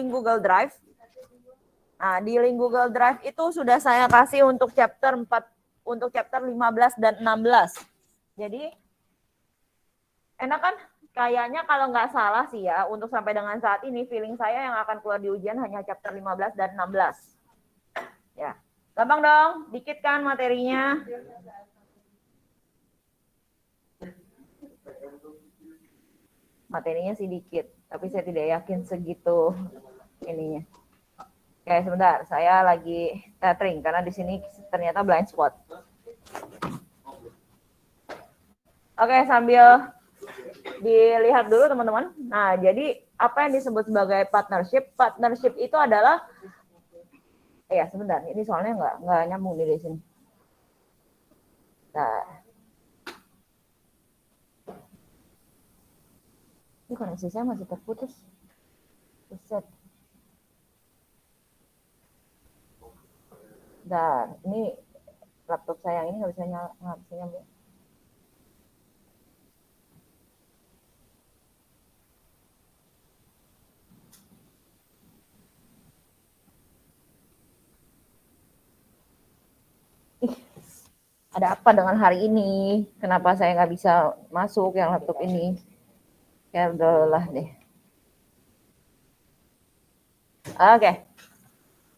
link Google Drive. Nah, di link Google Drive itu sudah saya kasih untuk chapter 4, untuk chapter 15 dan 16. Jadi, enak kan? Kayaknya kalau nggak salah sih ya, untuk sampai dengan saat ini, feeling saya yang akan keluar di ujian hanya chapter 15 dan 16. Ya, gampang dong, dikit kan materinya. Materinya sih dikit, tapi saya tidak yakin segitu ininya. Oke, sebentar, saya lagi tethering karena di sini ternyata blind spot. Oke, sambil dilihat dulu teman-teman. Nah, jadi apa yang disebut sebagai partnership? Partnership itu adalah, ya sebentar, ini soalnya nggak nyambung di sini. Nah, ini koneksi saya masih terputus. Buset. Dan ini laptop saya yang ini nggak bisa nyambung. Ada apa dengan hari ini? Kenapa saya nggak bisa masuk yang laptop ini? Ya udahlah deh. Oke.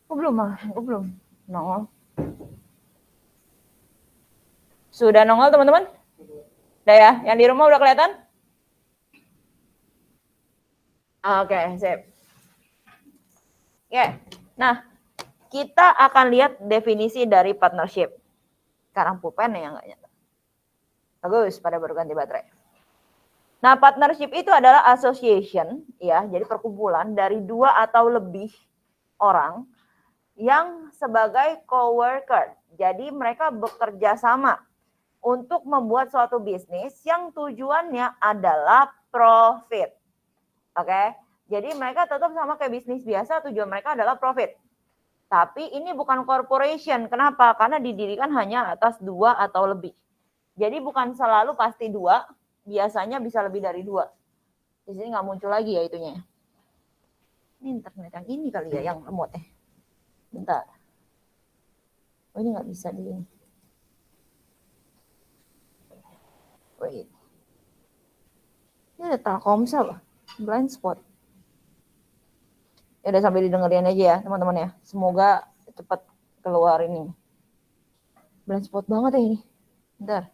Aku belum nongol. Sudah nongol teman-teman? Udah ya? Yang di rumah udah kelihatan? Oke, sip. Oke. Nah, kita akan lihat definisi dari partnership. Sekarang pulpen ya nggak nyata. Bagus, pada baru ganti baterai. Nah, partnership itu adalah association, ya, jadi perkumpulan dari 2 atau lebih orang yang sebagai coworker. Jadi mereka bekerja sama untuk membuat suatu bisnis yang tujuannya adalah profit. Oke, jadi mereka tetap sama kayak bisnis biasa, tujuan mereka adalah profit. Tapi ini bukan corporation. Kenapa? Karena didirikan hanya atas 2 atau lebih. Jadi bukan selalu pasti 2, biasanya bisa lebih dari 2. Di sini nggak muncul lagi ya itunya. Ini internet yang ini kali ya, yang remote. Bentar. Oh, ini nggak bisa di ini. Wait. Ini ada Telkomsel, blind spot. Ya udah sambil didengerin aja ya teman-teman ya. Semoga cepat keluar ini. Blind spot banget ya ini. Bentar.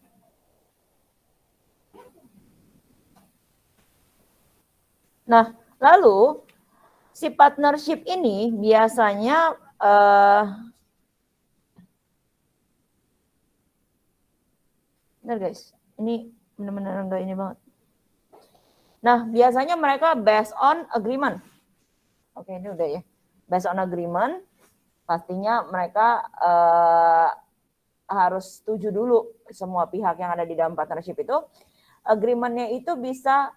Nah, lalu si partnership ini biasanya benar guys, ini benar-benar enggak ini banget. Nah, biasanya mereka based on agreement. Oke, ini udah ya. Based on agreement, pastinya mereka harus setuju dulu semua pihak yang ada di dalam partnership itu. Agreement-nya itu bisa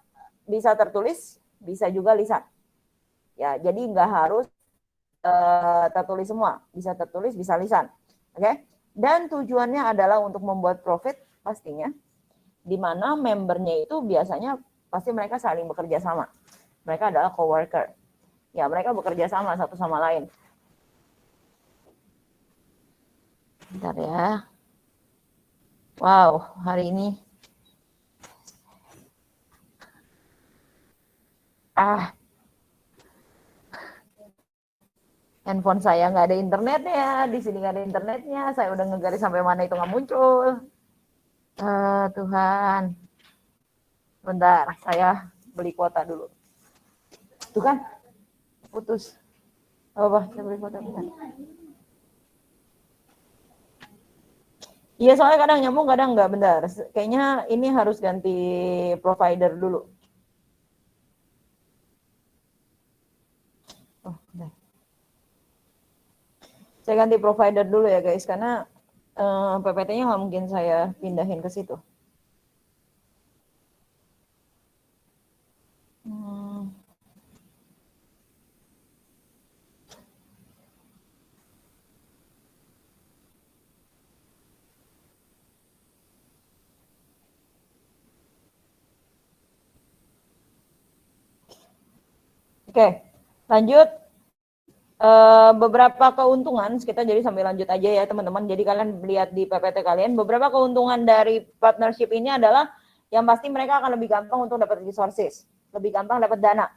tertulis, bisa juga lisan. Ya, jadi nggak harus tertulis semua, bisa tertulis, bisa lisan. Oke? Dan tujuannya adalah untuk membuat profit pastinya, di mana membernya itu biasanya pasti mereka saling bekerja sama. Mereka adalah coworker. Ya, mereka bekerja sama satu sama lain. Bentar ya. Wow, hari ini handphone saya nggak ada internetnya, di sini nggak ada internetnya, saya udah ngegaris sampai mana itu nggak muncul. Tuhan, bentar, saya beli kuota dulu. Tuh kan, putus. Apa? Saya beli kuota bentar. Iya, soalnya kadang nyambung, kadang nggak. Bentar, kayaknya ini harus ganti provider dulu. Oh, bentar. Saya ganti provider dulu ya guys, karena PPT-nya nggak mungkin saya pindahin ke situ. Oke, lanjut. beberapa keuntungan, kita jadi sambil lanjut aja ya teman-teman. Jadi kalian lihat di PPT kalian, beberapa keuntungan dari partnership ini adalah yang pasti mereka akan lebih gampang untuk dapat resources, lebih gampang dapat dana.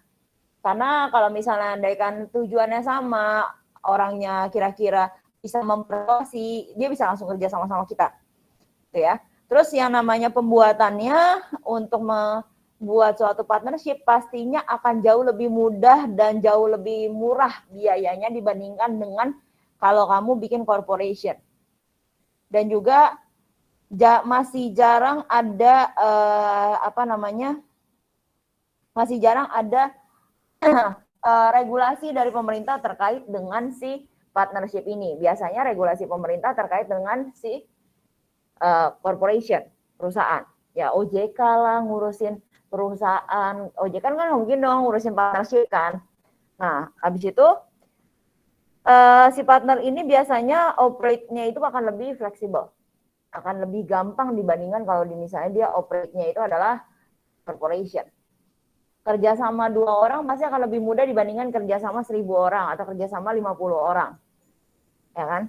Karena kalau misalnya andaikan tujuannya sama, orangnya kira-kira bisa mempromosi, dia bisa langsung kerja sama-sama kita. Gitu ya. Terus yang namanya pembuatannya untuk membuat suatu partnership pastinya akan jauh lebih mudah dan jauh lebih murah biayanya dibandingkan dengan kalau kamu bikin corporation. Dan juga masih jarang ada masih jarang ada regulasi dari pemerintah terkait dengan si partnership ini. Biasanya regulasi pemerintah terkait dengan si corporation, perusahaan. Ya OJK lah ngurusin perusahaan. OJK kan mungkin dong ngurusin partnership kan. Nah, habis itu si partner ini biasanya operate-nya itu akan lebih fleksibel. Akan lebih gampang dibandingkan kalau misalnya dia operate-nya itu adalah corporation. Kerja sama 2 orang pasti akan lebih mudah dibandingkan kerja sama 1.000 orang atau kerja sama 50 orang. Ya kan?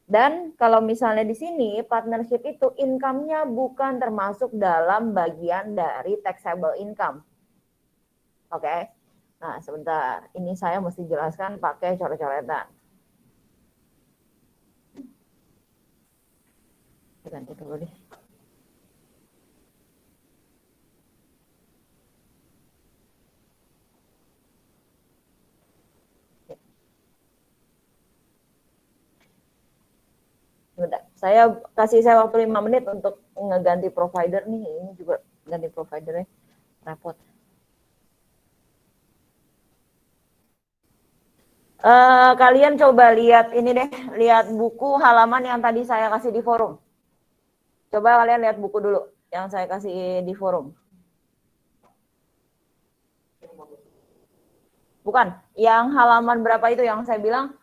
Dan kalau misalnya di sini partnership itu income-nya bukan termasuk dalam bagian dari taxable income. Oke. Nah, sebentar. Ini saya mesti jelaskan pakai coret-coretan. Ganti dulu deh. Sebentar. Saya kasih waktu 5 menit untuk ngeganti provider nih. Ini juga ganti providernya repot. Kalian coba lihat ini deh, lihat buku halaman yang tadi saya kasih di forum. Coba kalian lihat buku dulu yang saya kasih di forum. Bukan, yang halaman berapa itu yang saya bilang,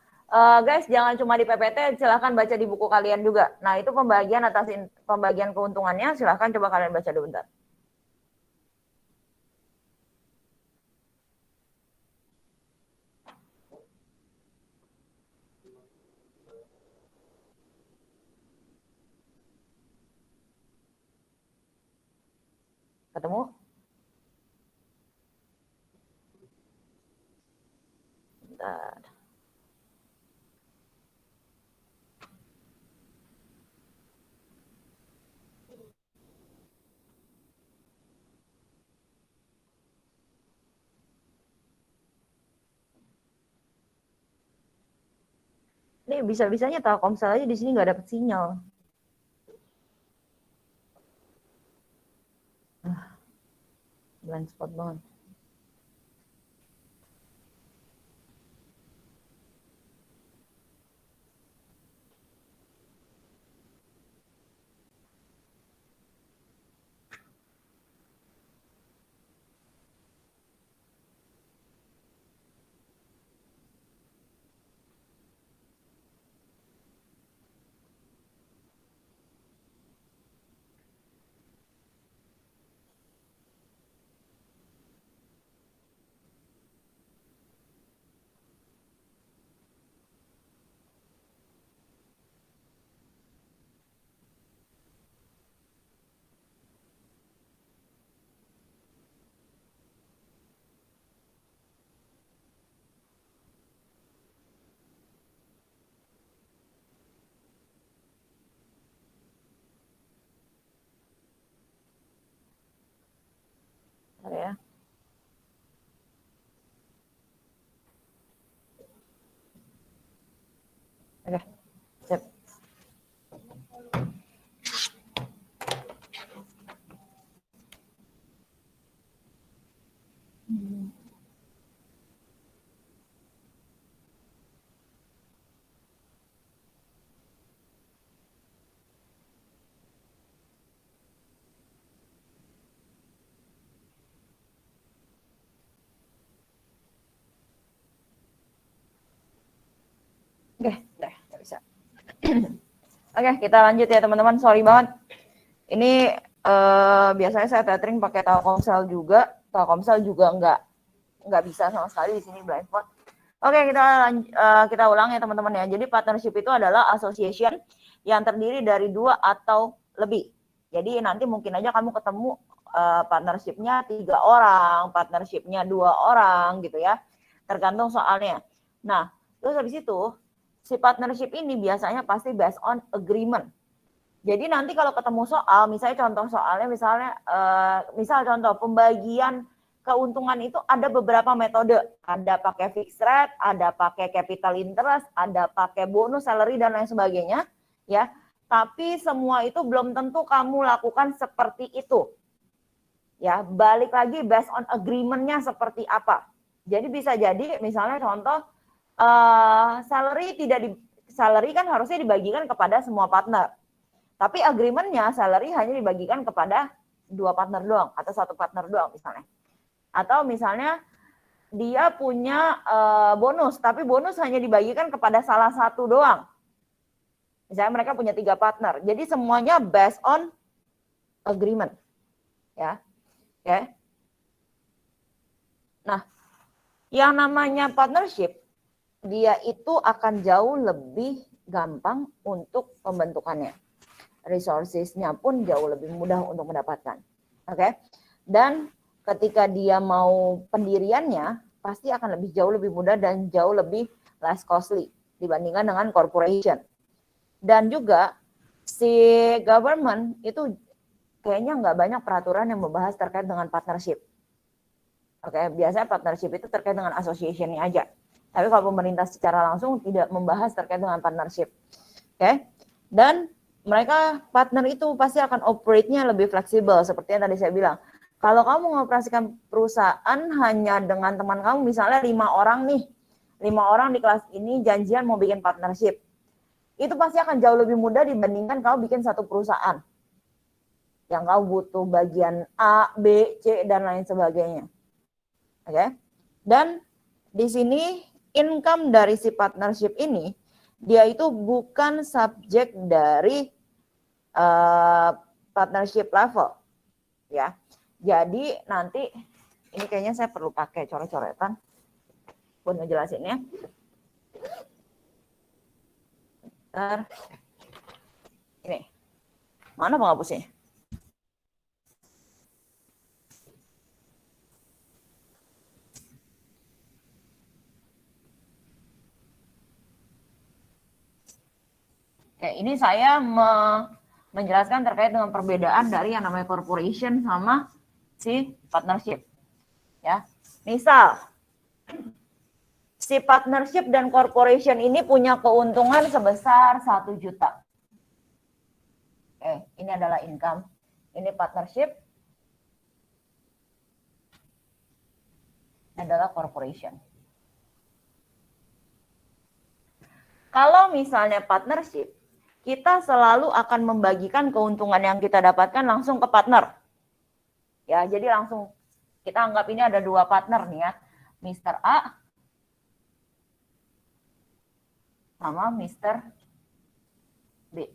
guys jangan cuma di PPT, silahkan baca di buku kalian juga. Nah itu pembagian keuntungannya, silahkan coba kalian baca dulu bentar. Ketemu? Bentar. Ini bisa-bisanya Telkomsel aja di sini nggak dapet sinyal. Blind spot banget. Bentar ya. Oke, sip. Oke, nggak bisa. Oke, kita lanjut ya teman-teman. Sorry banget. Ini biasanya saya tethering pakai Telkomsel juga. Telkomsel juga nggak bisa sama sekali di sini blind spot. Oke, kita ulang ya teman-teman ya. Jadi partnership itu adalah association yang terdiri dari 2 atau lebih. Jadi nanti mungkin aja kamu ketemu partnership-nya 3 orang, partnership-nya 2 orang gitu ya. Tergantung soalnya. Nah, terus habis itu si partnership ini biasanya pasti based on agreement. Jadi nanti kalau ketemu soal, misalnya contoh soalnya misal contoh pembagian keuntungan itu ada beberapa metode. Ada pakai fixed rate, ada pakai capital interest, ada pakai bonus, salary dan lain sebagainya, ya. Tapi semua itu belum tentu kamu lakukan seperti itu. Ya, balik lagi based on agreement-nya seperti apa. Jadi bisa jadi misalnya contoh salary kan harusnya dibagikan kepada semua partner. Tapi agreement-nya salary hanya dibagikan kepada 2 partner doang atau 1 partner doang misalnya. Atau misalnya dia punya bonus, tapi bonus hanya dibagikan kepada salah satu doang. Misalnya mereka punya 3 partner. Jadi semuanya based on agreement. Ya. Oke. Nah, yang namanya partnership dia itu akan jauh lebih gampang untuk pembentukannya. Resources-nya pun jauh lebih mudah untuk mendapatkan. Oke. Dan ketika dia mau pendiriannya pasti akan jauh lebih mudah dan jauh lebih less costly dibandingkan dengan corporation. Dan juga si government itu kayaknya nggak banyak peraturan yang membahas terkait dengan partnership. Oke, biasanya partnership itu terkait dengan association-nya aja. Tapi kalau pemerintah secara langsung tidak membahas terkait dengan partnership. Oke. Dan mereka partner itu pasti akan operate-nya lebih fleksibel seperti yang tadi saya bilang. Kalau kamu mengoperasikan perusahaan hanya dengan teman kamu, misalnya 5 orang nih, 5 orang di kelas ini janjian mau bikin partnership. Itu pasti akan jauh lebih mudah dibandingkan kamu bikin satu perusahaan. Yang kamu butuh bagian A, B, C, dan lain sebagainya. Oke. Dan di sini income dari si partnership ini, dia itu bukan subjek dari partnership level, ya. Jadi nanti ini kayaknya saya perlu pakai coret-coretan buat ngejelasinnya. Bentar. Ini mana penghapusnya? Oke, ini saya menjelaskan terkait dengan perbedaan dari yang namanya corporation sama si partnership. Ya, misal si partnership dan corporation ini punya keuntungan sebesar 1 juta. Ini adalah income. Ini partnership. Ini adalah corporation. Kalau misalnya partnership, kita selalu akan membagikan keuntungan yang kita dapatkan langsung ke partner. Ya, jadi langsung kita anggap ini ada 2 partner nih ya. Mr. A sama Mr. B.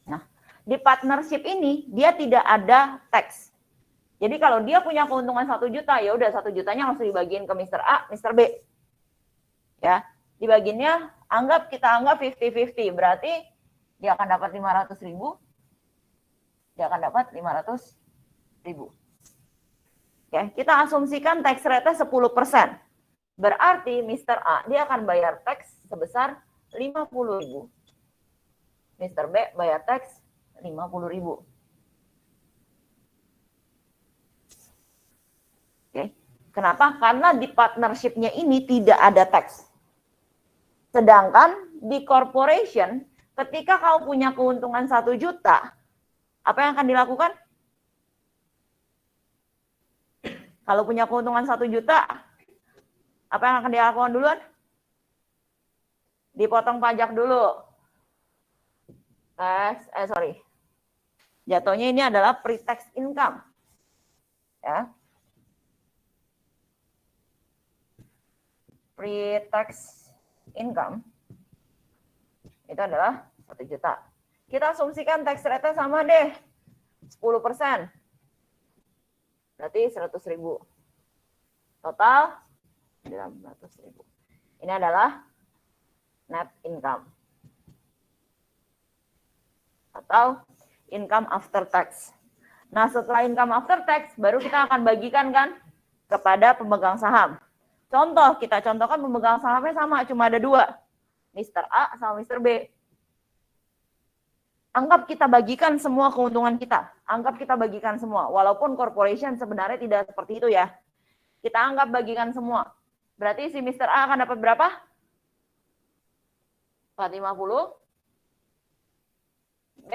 Nah, di partnership ini dia tidak ada tax. Jadi kalau dia punya keuntungan 1 juta, ya udah 1 jutanya langsung dibagiin ke Mr. A, Mr. B. Ya, dibagiinnya kita anggap 50-50. Berarti dia akan dapat 500.000. Dia akan dapat 500.000. Oke, kita asumsikan tax rate-nya 10%. Berarti Mr. A dia akan bayar tax sebesar 50.000. Mr. B bayar tax 50.000. Oke. Kenapa? Karena di partnership-nya ini tidak ada tax. Sedangkan di corporation, ketika kau punya keuntungan 1 juta, apa yang akan dilakukan? Kalau punya keuntungan 1 juta, apa yang akan dilakukan duluan? Dipotong pajak dulu. Jatuhnya ini adalah pre-tax income. Ya. Pre-tax income itu adalah 1 juta. Kita asumsikan tax rate-nya sama deh. 10%. Berarti 100.000. Total 900.000. Ini adalah net income. Atau income after tax. Nah, setelah income after tax, baru kita akan bagikan kan kepada pemegang saham. Contoh, kita contohkan pemegang sahamnya sama, cuma ada 2. Mr. A sama Mr. B. Anggap kita bagikan semua keuntungan kita. Anggap kita bagikan semua. Walaupun corporation sebenarnya tidak seperti itu ya. Kita anggap bagikan semua. Berarti si Mr. A akan dapat berapa? 450. B.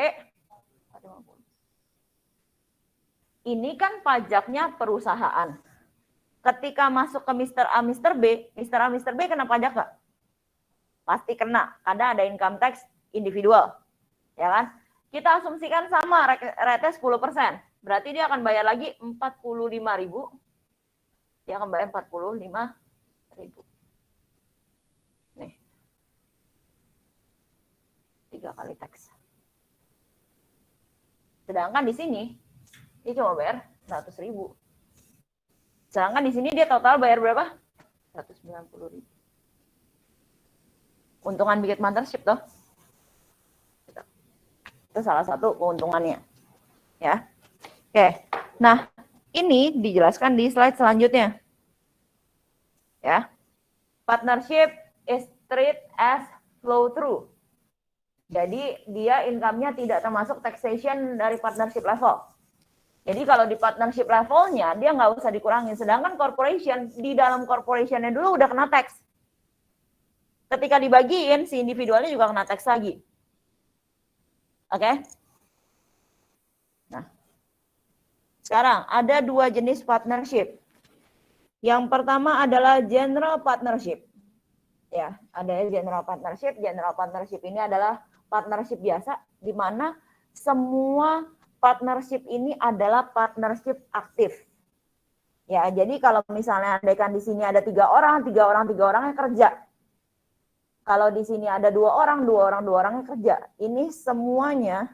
450. Ini kan pajaknya perusahaan. Ketika masuk ke Mr. A, Mr. B, Mr. A, Mr. B kena pajak nggak? Pasti kena. Karena ada income tax individual. Ya kan? Kita asumsikan sama rate 10%. Berarti dia akan bayar lagi 45.000. Dia akan bayar 45.000. Nih. 3 kali tax. Sedangkan di sini dia cuma bayar 100.000. Sedangkan di sini dia total bayar berapa? 190.000. Keuntungan bikin partnership toh. Itu salah satu keuntungannya. Ya. Oke. Nah, ini dijelaskan di slide selanjutnya. Ya. Partnership is treated as flow through. Jadi dia income-nya tidak termasuk taxation dari partnership level. Jadi kalau di partnership levelnya dia nggak usah dikurangin. Sedangkan corporation, di dalam corporation-nya dulu udah kena tax. Ketika dibagiin, si individualnya juga kena tax lagi. Oke? Nah, sekarang ada 2 jenis partnership. Yang pertama adalah general partnership. Ya, ada general partnership. General partnership ini adalah partnership biasa, di mana semua partnership ini adalah partnership aktif. Ya, jadi kalau misalnya andaikan di sini ada 3 orang, 3 orangnya kerja. Kalau di sini ada 2 orang, 2 orangnya kerja. Ini semuanya,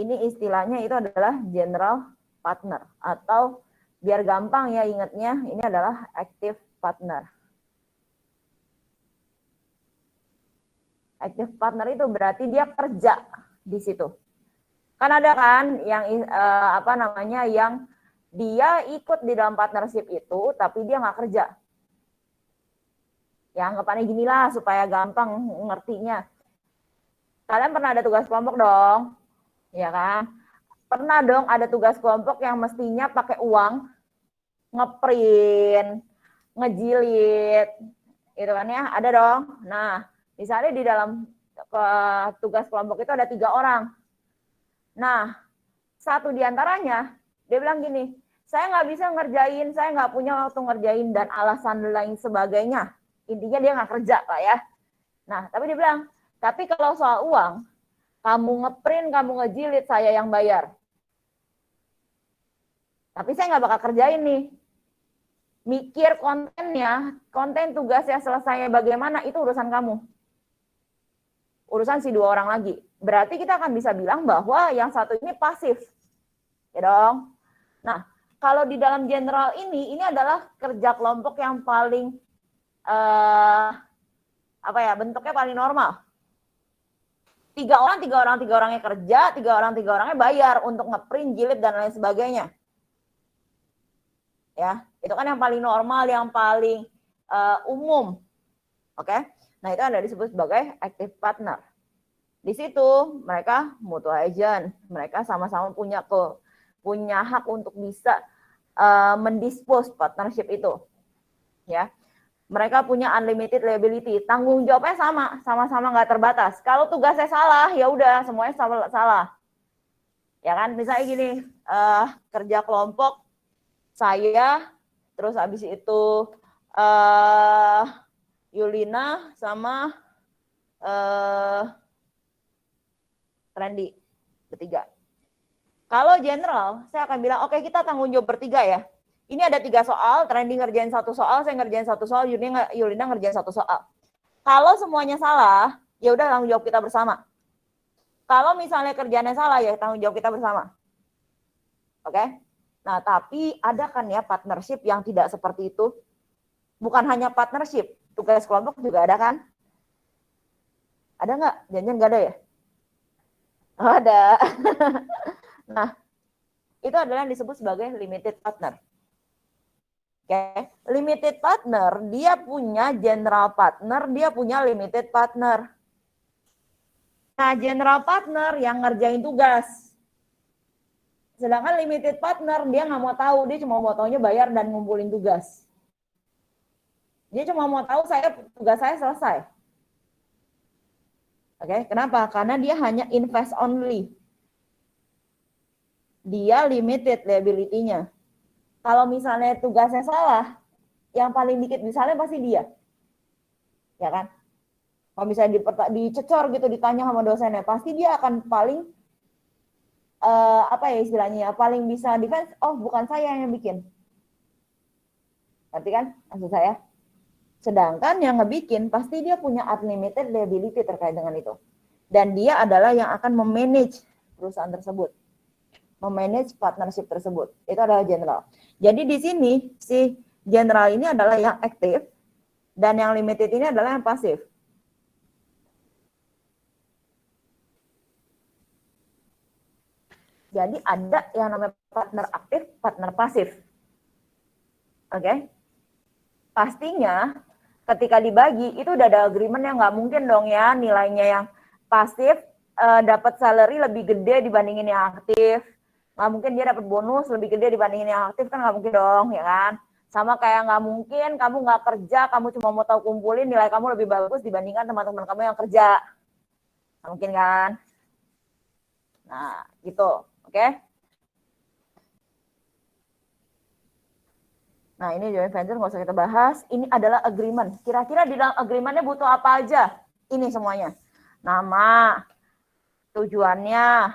ini istilahnya itu adalah general partner. Atau biar gampang ya ingatnya, ini adalah active partner. Active partner itu berarti dia kerja di situ. Kan ada kan yang yang dia ikut di dalam partnership itu, tapi dia nggak kerja. Ya anggapannya gini lah supaya gampang ngertinya. Kalian pernah ada tugas kelompok dong, ya kan? Pernah dong ada tugas kelompok yang mestinya pakai uang, ngeprint, ngejilid, itu kan ya, ada dong. Nah, misalnya di dalam tugas kelompok itu ada 3 orang. Nah, satu diantaranya dia bilang gini, saya nggak bisa ngerjain, saya nggak punya waktu ngerjain dan alasan lain sebagainya. Intinya dia nggak kerja Pak ya. Nah, tapi dia bilang, tapi kalau soal uang, kamu ngeprint, kamu ngejilid, saya yang bayar. Tapi saya nggak bakal kerjain nih. Mikir kontennya, konten tugasnya selesainya bagaimana, itu urusan kamu. Urusan si 2 orang lagi. Berarti kita akan bisa bilang bahwa yang satu ini pasif. Ya dong. Nah, kalau di dalam general ini adalah kerja kelompok yang paling bentuknya paling normal. 3 orangnya kerja, 3 orangnya bayar untuk ngeprint, jilid dan lain sebagainya. Ya, itu kan yang paling normal, yang paling umum. Oke. Nah, itu ada disebut sebagai active partner. Di situ mereka mutual agent, mereka sama-sama punya hak untuk bisa mendispose partnership itu. Ya. Mereka punya unlimited liability, tanggung jawabnya sama-sama nggak terbatas. Kalau tugasnya salah, ya udah semuanya salah. Ya kan, misalnya gini, kerja kelompok saya, terus habis itu Yulina sama Randy bertiga. Kalau general, saya akan bilang, oke, kita tanggung jawab bertiga ya. Ini ada 3 soal, Randy ngerjain 1 soal, saya ngerjain 1 soal, Yulina ngerjain 1 soal. Kalau semuanya salah, ya udah tanggung jawab kita bersama. Kalau misalnya kerjaannya salah, ya tanggung jawab kita bersama. Oke? Nah, tapi ada kan ya partnership yang tidak seperti itu. Bukan hanya partnership, tugas kelompok juga ada kan? Ada nggak? Jangan nggak ada ya? Oh, ada. Nah, itu adalah yang disebut sebagai limited partner. Oke, limited partner, dia punya general partner, dia punya limited partner. Nah, general partner yang ngerjain tugas. Sedangkan limited partner, dia nggak mau tahu, dia cuma mau taunya bayar dan ngumpulin tugas. Dia cuma mau tahu tugas saya selesai. Oke, kenapa? Karena dia hanya invest only. Dia limited liability-nya. Kalau misalnya tugasnya salah, yang paling dikit misalnya pasti dia. Ya kan? Kalau misalnya dicecor gitu, ditanya sama dosennya, pasti dia akan paling apa ya istilahnya, paling bisa defense, oh bukan saya yang bikin. Ngerti kan maksud saya? Sedangkan yang ngebikin, pasti dia punya unlimited liability terkait dengan itu. Dan dia adalah yang akan memanage perusahaan tersebut. Memanage partnership tersebut. Itu adalah general. Jadi di sini, si general ini adalah yang aktif, dan yang limited ini adalah yang pasif. Jadi ada yang namanya partner aktif, partner pasif. Oke? Pastinya ketika dibagi itu udah ada agreement yang nggak mungkin dong ya nilainya yang pasif dapat salary lebih gede dibandingin yang aktif. Nggak mungkin dia dapat bonus lebih gede dibandingin yang aktif, kan nggak mungkin dong, ya kan? Sama kayak nggak mungkin kamu nggak kerja, kamu cuma mau tahu kumpulin nilai kamu lebih bagus dibandingkan teman-teman kamu yang kerja. Nggak mungkin kan? Nah, gitu. Oke? Nah, ini joint venture nggak usah kita bahas. Ini adalah agreement. Kira-kira di dalam agreementnya butuh apa aja? Ini semuanya. Nama, tujuannya,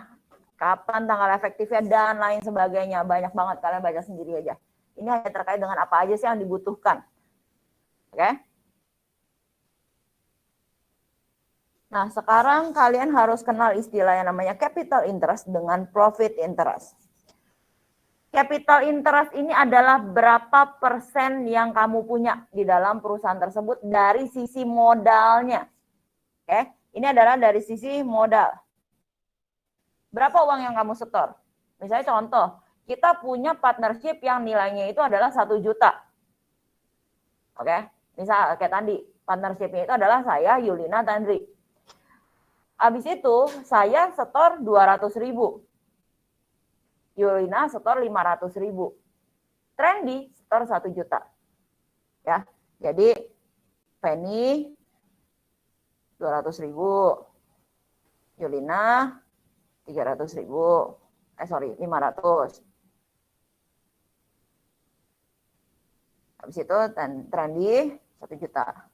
kapan tanggal efektifnya, dan lain sebagainya. Banyak banget, kalian baca sendiri aja. Ini hanya terkait dengan apa aja sih yang dibutuhkan. Oke? Nah, sekarang kalian harus kenal istilah yang namanya capital interest dengan profit interest. Capital interest ini adalah berapa persen yang kamu punya di dalam perusahaan tersebut dari sisi modalnya. Oke, ini adalah dari sisi modal. Berapa uang yang kamu setor? Misalnya contoh, kita punya partnership yang nilainya itu adalah 1 juta. Oke, misal kayak tadi, partnershipnya itu adalah saya, Yulina, Tandri. Habis itu saya setor 200.000. Yulina setor 500.000. Trendy setor 1 juta. Ya, jadi Penny 200.000. Yulina 300.000. 500. Habis itu Trendy 1 juta.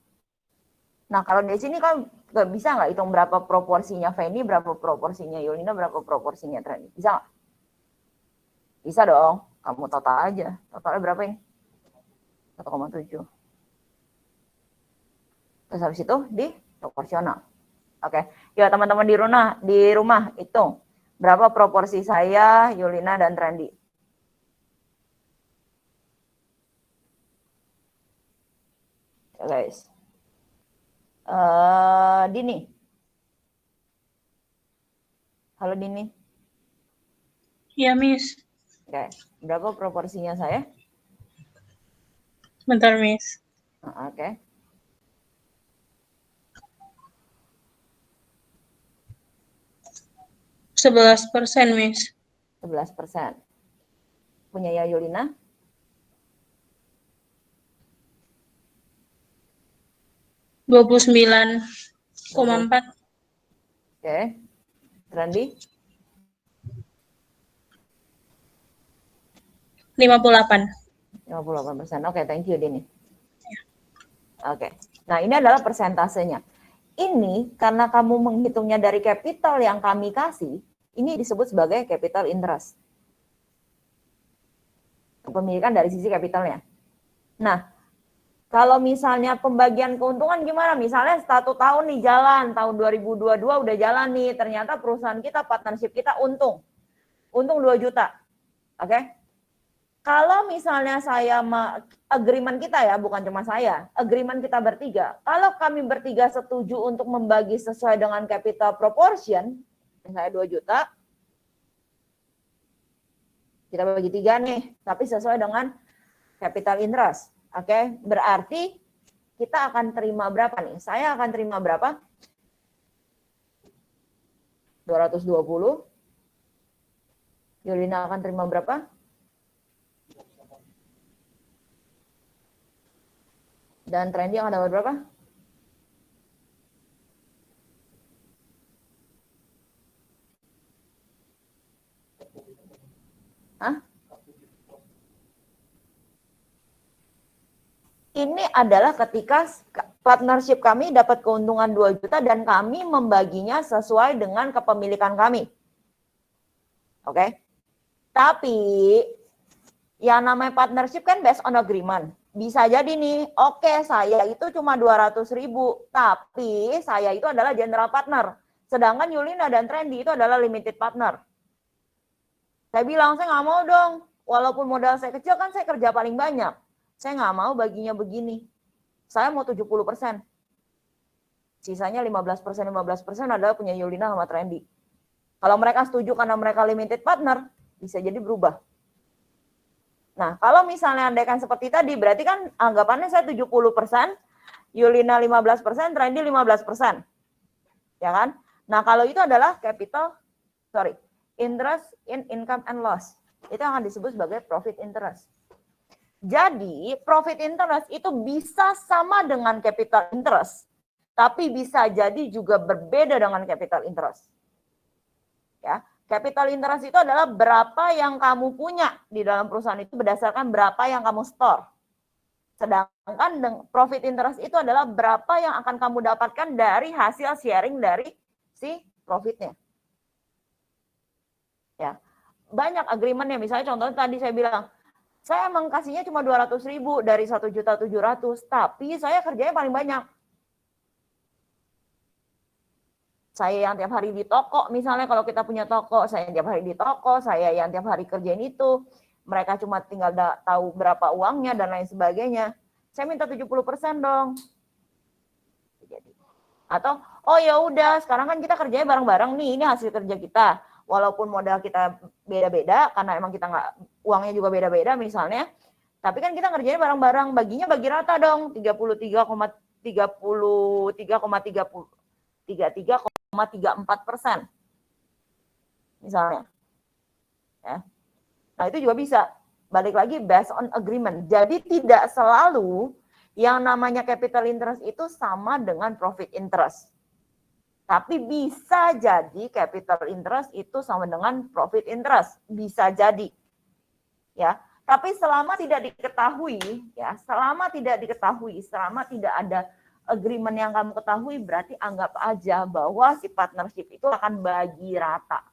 Nah, kalau di sini kan nggak bisa nggak hitung berapa proporsinya Penny, berapa proporsinya Yulina, berapa proporsinya Trendy. Bisa nggak? Bisa dong, kamu total aja. Totalnya berapa ini? 1,7. Terus habis itu di proporsional. Oke, ya teman-teman di rumah hitung berapa proporsi saya, Yulina, dan Trendy. Ya guys. Dini. Halo Dini. Iya, Miss. Oke, berapa proporsinya saya? Bentar, Miss. Oke. Okay. 11%, Miss. 11%. Punya ya Yulina? $29,4. Oke. Trendy? 58%. Oke, thank you Dini. Oke. Nah, ini adalah persentasenya. Ini karena kamu menghitungnya dari capital yang kami kasih, ini disebut sebagai capital interest. Kepemilikan dari sisi capitalnya. Nah, kalau misalnya pembagian keuntungan gimana? Misalnya 1 tahun nih jalan, tahun 2022 udah jalan nih, ternyata perusahaan kita, partnership kita untung. Untung 2 juta. Oke? Kalau misalnya agreement kita ya, bukan cuma saya, agreement kita bertiga, kalau kami bertiga setuju untuk membagi sesuai dengan capital proportion, misalnya 2 juta, kita bagi 3 nih, tapi sesuai dengan capital interest. Oke, berarti kita akan terima berapa nih? Saya akan terima berapa? 220. Yulina akan terima berapa? Dan Trendy akan dapat berapa? Hah? Ini adalah ketika partnership kami dapat keuntungan 2 juta dan kami membaginya sesuai dengan kepemilikan kami. Oke. Tapi yang namanya partnership kan based on agreement. Bisa jadi nih, oke, saya itu cuma 200.000, tapi saya itu adalah general partner. Sedangkan Yulina dan Trendy itu adalah limited partner. Saya bilang, saya nggak mau dong. Walaupun modal saya kecil, kan saya kerja paling banyak. Saya nggak mau baginya begini. Saya mau 70%. Sisanya 15% adalah punya Yulina sama Trendy. Kalau mereka setuju karena mereka limited partner, bisa jadi berubah. Nah, kalau misalnya andaikan seperti tadi, berarti kan anggapannya saya 70%, Yulina 15%, Trendy 15%. Ya kan? Nah, kalau itu adalah interest in income and loss. Itu akan disebut sebagai profit interest. Jadi, profit interest itu bisa sama dengan capital interest, tapi bisa jadi juga berbeda dengan capital interest. Ya. Capital interest itu adalah berapa yang kamu punya di dalam perusahaan itu berdasarkan berapa yang kamu store. Sedangkan profit interest itu adalah berapa yang akan kamu dapatkan dari hasil sharing dari si profitnya. Ya. Banyak agreement ya, misalnya contohnya tadi saya bilang, saya emang kasihnya cuma 200.000 dari 1.700.000, tapi saya kerjanya paling banyak. Saya yang tiap hari di toko, misalnya kalau kita punya toko, saya yang tiap hari di toko, saya yang tiap hari kerjain itu, mereka cuma tinggal tahu berapa uangnya dan lain sebagainya. Saya minta 70% dong. Atau, oh ya udah, sekarang kan kita kerjanya bareng-bareng nih, ini hasil kerja kita. Walaupun modal kita beda-beda, karena emang kita nggak, uangnya juga beda-beda misalnya, tapi kan kita kerjanya bareng-bareng, baginya bagi rata dong, 33,34% misalnya. Ya. Nah itu juga bisa, balik lagi based on agreement. Jadi tidak selalu yang namanya capital interest itu sama dengan profit interest. Tapi bisa jadi capital interest itu sama dengan profit interest, bisa jadi. Ya, tapi selama tidak diketahui, selama tidak ada agreement yang kamu ketahui, berarti anggap aja bahwa si partnership itu akan bagi rata.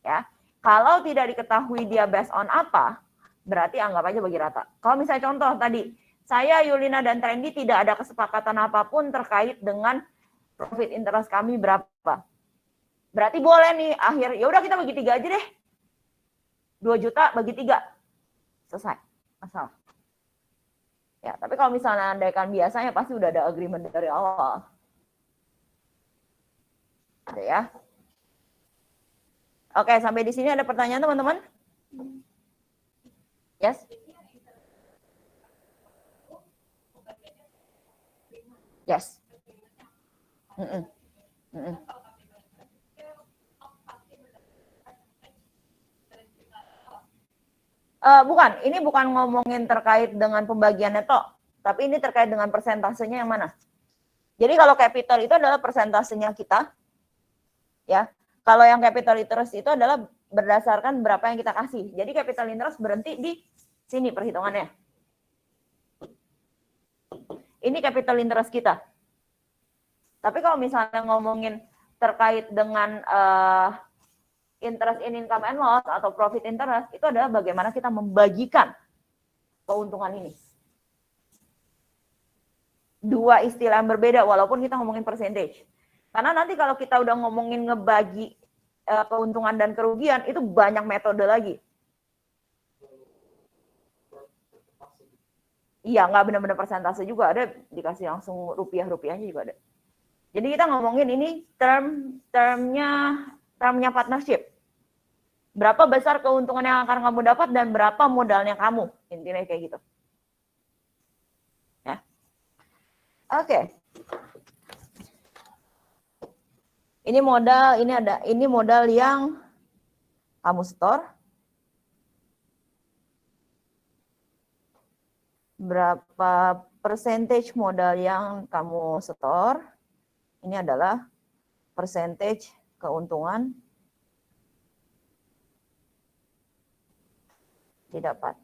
Ya, kalau tidak diketahui dia based on apa, berarti anggap aja bagi rata. Kalau misalnya contoh tadi, saya, Yulina, dan Trendy tidak ada kesepakatan apapun terkait dengan profit interest kami berapa. Berarti boleh nih, ya udah kita bagi 3 aja deh. 2 juta bagi 3. Selesai. Masalah. Ya, tapi kalau misalnya andaikan biasanya pasti udah ada agreement dari awal. Oke ya. Oke, sampai di sini ada pertanyaan teman-teman? Yes? Yes. Bukan, ini bukan ngomongin terkait dengan pembagiannya toh, tapi ini terkait dengan persentasenya yang mana. Jadi kalau capital itu adalah persentasenya kita, ya. Kalau yang capital interest itu adalah berdasarkan berapa yang kita kasih. Jadi capital interest berhenti di sini perhitungannya. Ini capital interest kita. Tapi kalau misalnya ngomongin terkait dengan interest in income and loss atau profit interest, itu adalah bagaimana kita membagikan keuntungan ini. Dua istilah yang berbeda walaupun kita ngomongin percentage. Karena nanti kalau kita udah ngomongin ngebagi keuntungan dan kerugian, itu banyak metode lagi. Iya, nggak benar-benar persentase juga, ada dikasih langsung rupiahnya juga ada. Jadi kita ngomongin ini termnya partnership. Berapa besar keuntungan yang akan kamu dapat dan berapa modalnya kamu, intinya kayak gitu. Ya. Oke. Ini modal yang kamu store. Berapa percentage modal yang kamu store? Ini adalah percentage keuntungan didapat.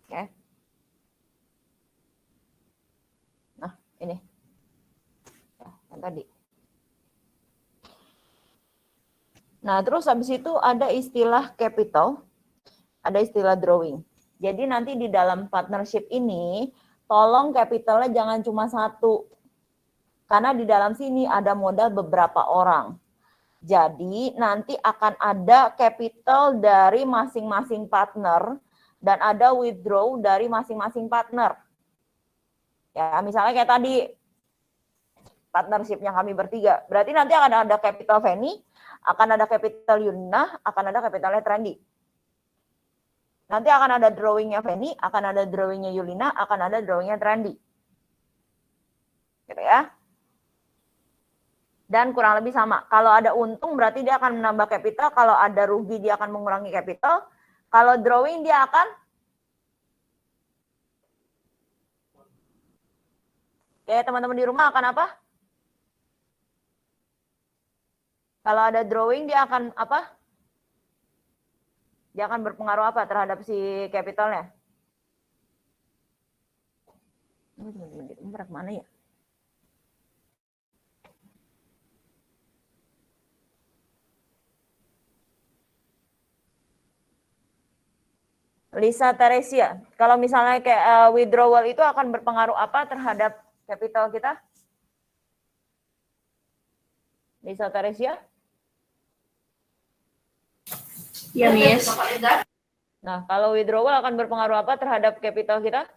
Oke. Nah, ini. Ya, yang tadi. Nah, terus habis itu ada istilah capital, ada istilah drawing. Jadi nanti di dalam partnership ini, tolong capitalnya jangan cuma satu. Karena di dalam sini ada modal beberapa orang. Jadi nanti akan ada capital dari masing-masing partner dan ada withdraw dari masing-masing partner. Ya, misalnya kayak tadi partnershipnya kami bertiga. Berarti nanti akan ada capital Fanny, akan ada capital Yuna, akan ada capitalnya Trendy. Nanti akan ada drawingnya Fanny, akan ada drawingnya Yulina, akan ada drawingnya Trendy. Gitu ya. Dan kurang lebih sama. Kalau ada untung berarti dia akan menambah capital, kalau ada rugi dia akan mengurangi capital. Kalau drawing dia akan kayak teman-teman di rumah akan apa? Kalau ada drawing dia akan apa? Dia akan berpengaruh apa terhadap si capitalnya? Mana ya? Lisa Teresia, kalau misalnya kayak withdrawal itu akan berpengaruh apa terhadap capital kita? Lisa Teresia? Ya, Miss. Nah, kalau withdrawal akan berpengaruh apa terhadap capital kita?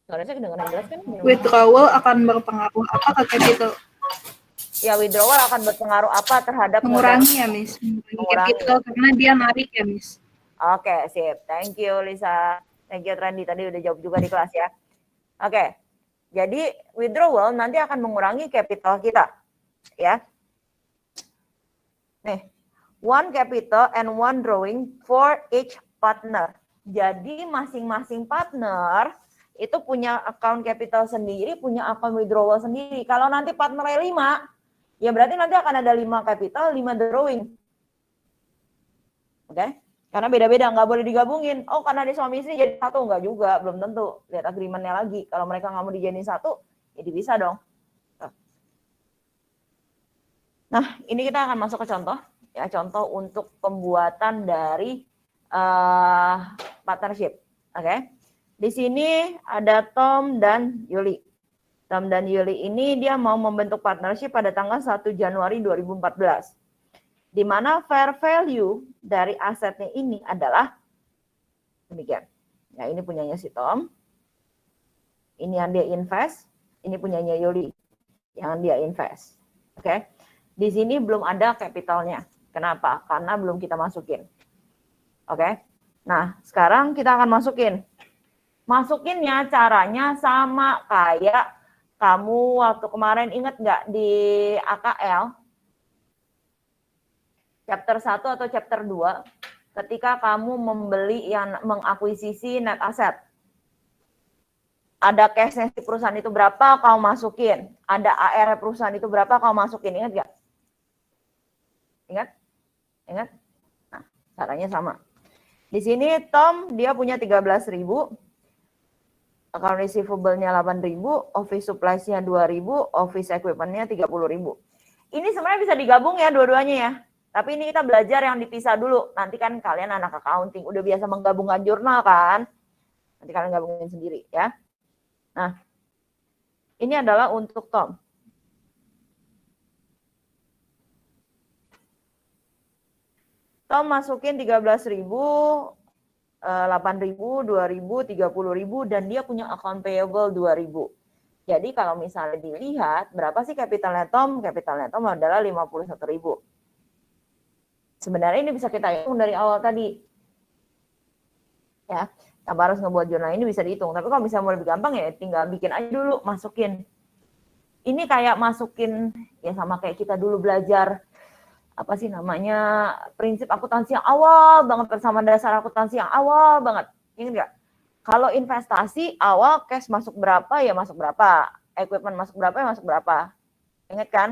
Soalnya saya kedengaran jelas kan? Withdrawal akan berpengaruh apa ke capital? Ya, withdrawal akan berpengaruh apa terhadap Mengurangi ya, Miss. Mengurangi capital karena dia narik ya, Miss. Oke, sip. Thank you, Lisa. Thank you, Trendy. Tadi udah jawab juga di kelas ya. Oke. Jadi, withdrawal nanti akan mengurangi capital kita. Ya. Nih, one capital and one drawing for each partner. Jadi, masing-masing partner itu punya account capital sendiri, punya account withdrawal sendiri. Kalau nanti partnernya 5, ya berarti nanti akan ada 5 capital, 5 drawing. Oke? Karena beda-beda, nggak boleh digabungin. Oh, karena di suami istri jadi satu, nggak juga, belum tentu. Lihat agreement-nya lagi. Kalau mereka nggak mau dijadiin satu, jadi bisa dong. Nah, ini kita akan masuk ke contoh. Ya, contoh untuk pembuatan dari partnership. Oke? Di sini ada Tom dan Yuli. Tom dan Yuli ini dia mau membentuk partnership pada tanggal 1 Januari 2014. Di mana fair value dari asetnya ini adalah demikian. Ya, ini punyanya si Tom. Ini yang dia invest. Ini punyanya Yuli. Yang dia invest. Oke. Di sini belum ada capitalnya. Kenapa? Karena belum kita masukin. Oke. Nah, sekarang kita akan masukin. Masukinnya caranya sama kayak kamu waktu kemarin ingat nggak di AKL? Chapter 1 atau chapter 2, ketika kamu membeli yang mengakuisisi net asset. Ada cash-nya si perusahaan itu berapa, kamu masukin. Ada AR perusahaan itu berapa, kamu masukin. Ingat nggak? Ingat? Ingat? Nah, caranya sama. Di sini Tom, dia punya 13.000. Account receivable-nya 8.000, office supplies-nya 2.000, office equipment-nya 30.000. Ini sebenarnya bisa digabung ya dua-duanya ya. Tapi ini kita belajar yang dipisah dulu. Nanti kan kalian anak accounting, udah biasa menggabungkan jurnal kan. Nanti kalian gabungin sendiri ya. Nah, ini adalah untuk Tom. Tom masukin 13.000, 8.000, 2.000, 30.000, dan dia punya account payable 2.000. Jadi kalau misalnya dilihat, berapa sih capitalnya Tom? Capitalnya Tom adalah 51.000. Sebenarnya ini bisa kita hitung dari awal tadi. Ya, tanpa harus ngebuat jurnal ini bisa dihitung. Tapi kalau misalnya mau lebih gampang ya tinggal bikin aja dulu, masukin. Ini kayak masukin, ya sama kayak kita dulu belajar, apa sih namanya, prinsip akuntansi yang awal banget, bersama dasar akuntansi yang awal banget. Ingat nggak? Kalau investasi awal cash masuk berapa ya masuk berapa, equipment masuk berapa ya masuk berapa. Ingat kan?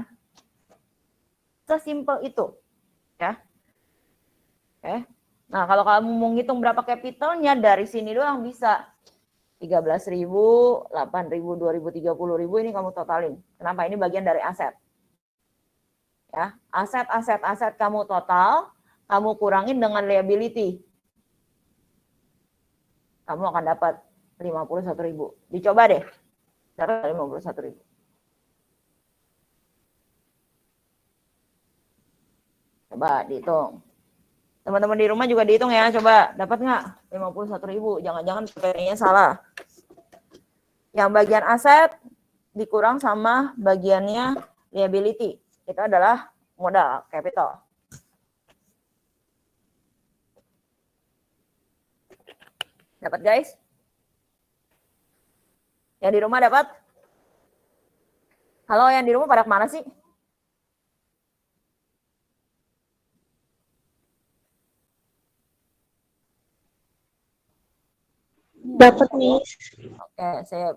Sesimpel itu, ya. Oke. Nah, kalau kamu mau ngitung berapa capitalnya dari sini doang bisa. 13.000, 8.000, 2.000, 30.000 ini kamu totalin. Kenapa? Ini bagian dari aset. Ya, aset kamu total, kamu kurangin dengan liability. Kamu akan dapat 51.000. Dicoba deh. Cara 51.000. Coba dihitung. Teman-teman di rumah juga dihitung ya. Coba dapat nggak 51.000? Jangan-jangan PP-nya salah. Yang bagian aset dikurang sama bagiannya liability. Itu adalah modal, capital. Dapat guys? Yang di rumah dapat? Halo, yang di rumah pada kemana sih? Dapat, Miss. Oke, sip.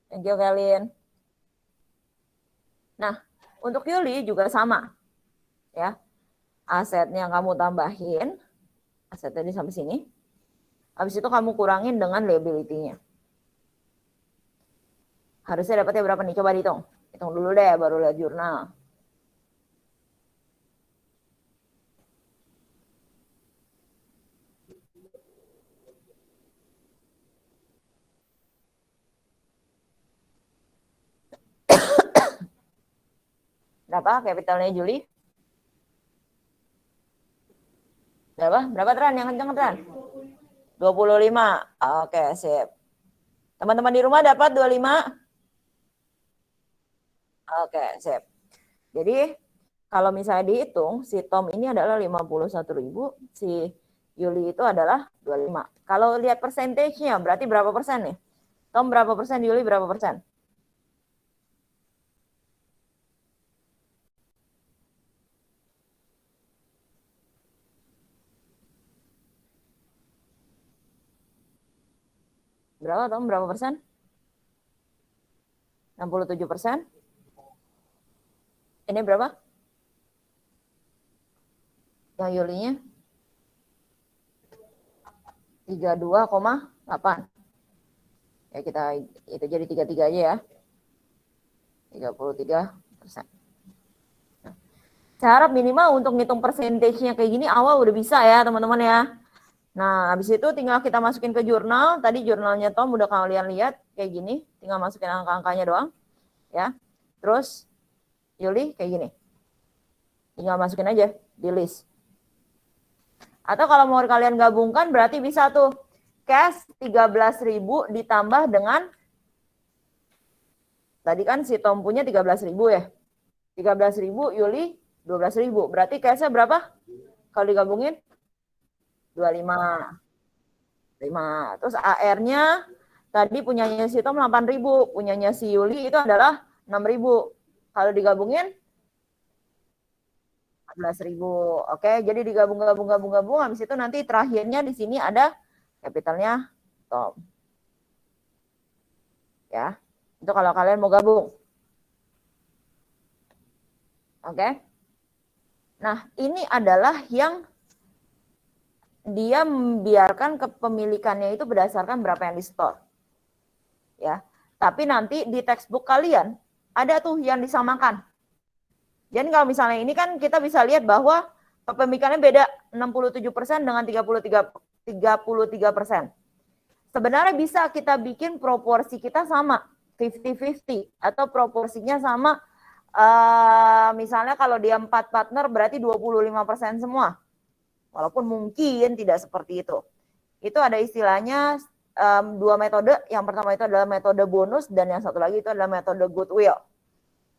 Thank you, Kelin. Nah, untuk Yuli juga sama. Ya. Asetnya kamu tambahin. Aset tadi sampai sini. Habis itu kamu kurangin dengan liability-nya. Harusnya dapatnya berapa nih? Coba dihitung. Hitung dulu deh, baru lihat jurnal. Berapa capitalnya Juli? Berapa? Berapa Tran? Yang kencang Tran? 25. Oke, sip. Teman-teman di rumah dapat 25? Oke, sip. Jadi kalau misalnya dihitung, si Tom ini adalah 51.000, si Yuli itu adalah 25. Kalau lihat persentasenya, berarti berapa persen nih? Tom berapa persen, Yuli berapa persen? Berapa Tom? Berapa persen? 67%. Ini berapa? Yang Yulinya? 32,8. Ya kita itu jadi 33 aja ya. 33%. Nah, cara minimal untuk ngitung persentasenya kayak gini awal udah bisa ya teman-teman ya. Nah, habis itu tinggal kita masukin ke jurnal. Tadi jurnalnya Tom udah kalian lihat kayak gini. Tinggal masukin angka-angkanya doang. Ya. Terus Yuli kayak gini. Tinggal masukin aja di list. Atau kalau mau kalian gabungkan berarti bisa tuh. Cash 13.000 ditambah dengan tadi kan si Tom punya 13.000 ya. 13.000 Yuli 12.000. Berarti cashnya berapa? Kalau digabungin 25. 5. Terus AR-nya tadi punyanya si Tom 8.000, punyanya si Yuli itu adalah 6.000. Kalau digabungin 14.000. Oke, jadi digabung habis itu nanti terakhirnya di sini ada capitalnya Tom. Ya. Itu kalau kalian mau gabung. Oke. Nah, ini adalah yang dia membiarkan kepemilikannya itu berdasarkan berapa yang di store. Ya. Tapi nanti di textbook kalian ada tuh yang disamakan. Jadi kalau misalnya ini kan kita bisa lihat bahwa kepemilikannya beda 67% dengan 33%. Sebenarnya bisa kita bikin proporsi kita sama 50-50 atau proporsinya sama misalnya kalau dia 4 partner berarti 25% semua. Walaupun mungkin tidak seperti itu. Itu ada istilahnya dua metode. Yang pertama itu adalah metode bonus dan yang satu lagi itu adalah metode goodwill.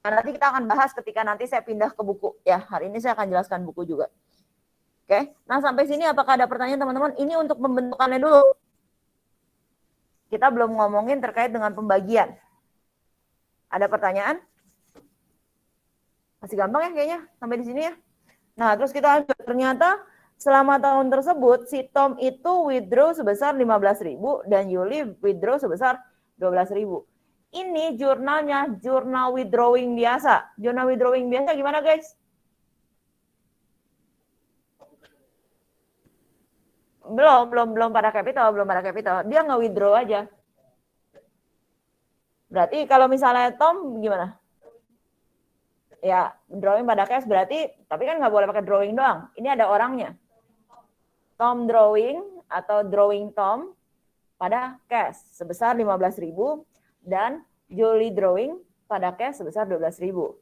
Nah, nanti kita akan bahas ketika nanti saya pindah ke buku. Ya, hari ini saya akan jelaskan buku juga. Oke, nah sampai sini apakah ada pertanyaan teman-teman? Ini untuk pembentukannya dulu. Kita belum ngomongin terkait dengan pembagian. Ada pertanyaan? Masih gampang ya kayaknya sampai di sini ya. Nah, terus kita lanjut. Ternyata selama tahun tersebut si Tom itu withdraw sebesar 15.000 dan Yuli withdraw sebesar 12.000. Ini jurnalnya, jurnal withdrawing biasa. Jurnal withdrawing biasa gimana guys? Belum pada capital, Dia nge-withdraw aja. Berarti kalau misalnya Tom gimana? Ya, drawing pada cash berarti, tapi kan nggak boleh pakai drawing doang. Ini ada orangnya. Tom drawing atau drawing Tom pada cash sebesar 15.000 dan Julie drawing pada cash sebesar 12.000.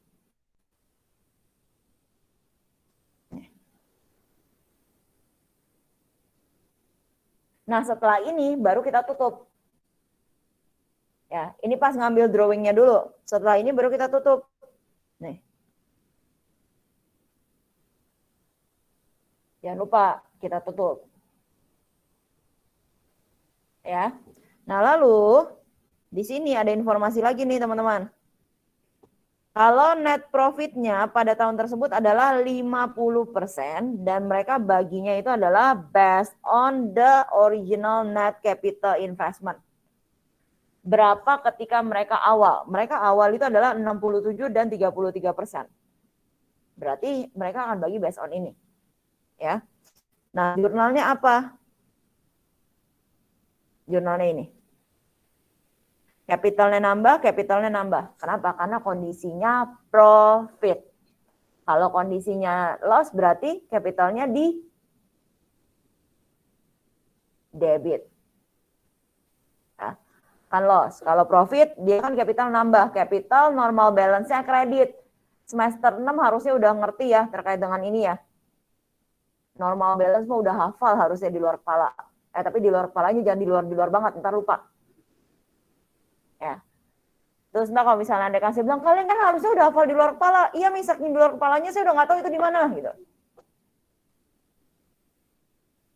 Nah, setelah ini baru kita tutup. Ya, ini pas ngambil drawingnya dulu. Setelah ini baru kita tutup. Nih. Jangan lupa kita tutup. Ya. Nah, lalu di sini ada informasi lagi nih, teman-teman. Kalau net profitnya pada tahun tersebut adalah 50% dan mereka baginya itu adalah based on the original net capital investment. Berapa ketika mereka awal? Mereka awal itu adalah 67 dan 33%. Berarti mereka akan bagi based on ini. Ya. Nah, jurnalnya apa? Jurnalnya ini. Capitalnya nambah. Kenapa? Karena kondisinya profit. Kalau kondisinya loss berarti capitalnya di debit. Ya, kan loss. Kalau profit dia kan capital nambah. Capital normal balance-nya kredit. Semester 6 harusnya udah ngerti ya terkait dengan ini ya. Normal balance mah udah hafal harusnya di luar kepala. Tapi di luar kepalanya jangan di luar banget, ntar lupa. Ya. Terus entah kalau misalnya Anda kasih bilang, kalian kan harusnya udah hafal di luar kepala. Iya, misalnya di luar kepalanya saya udah nggak tahu itu di mana gitu.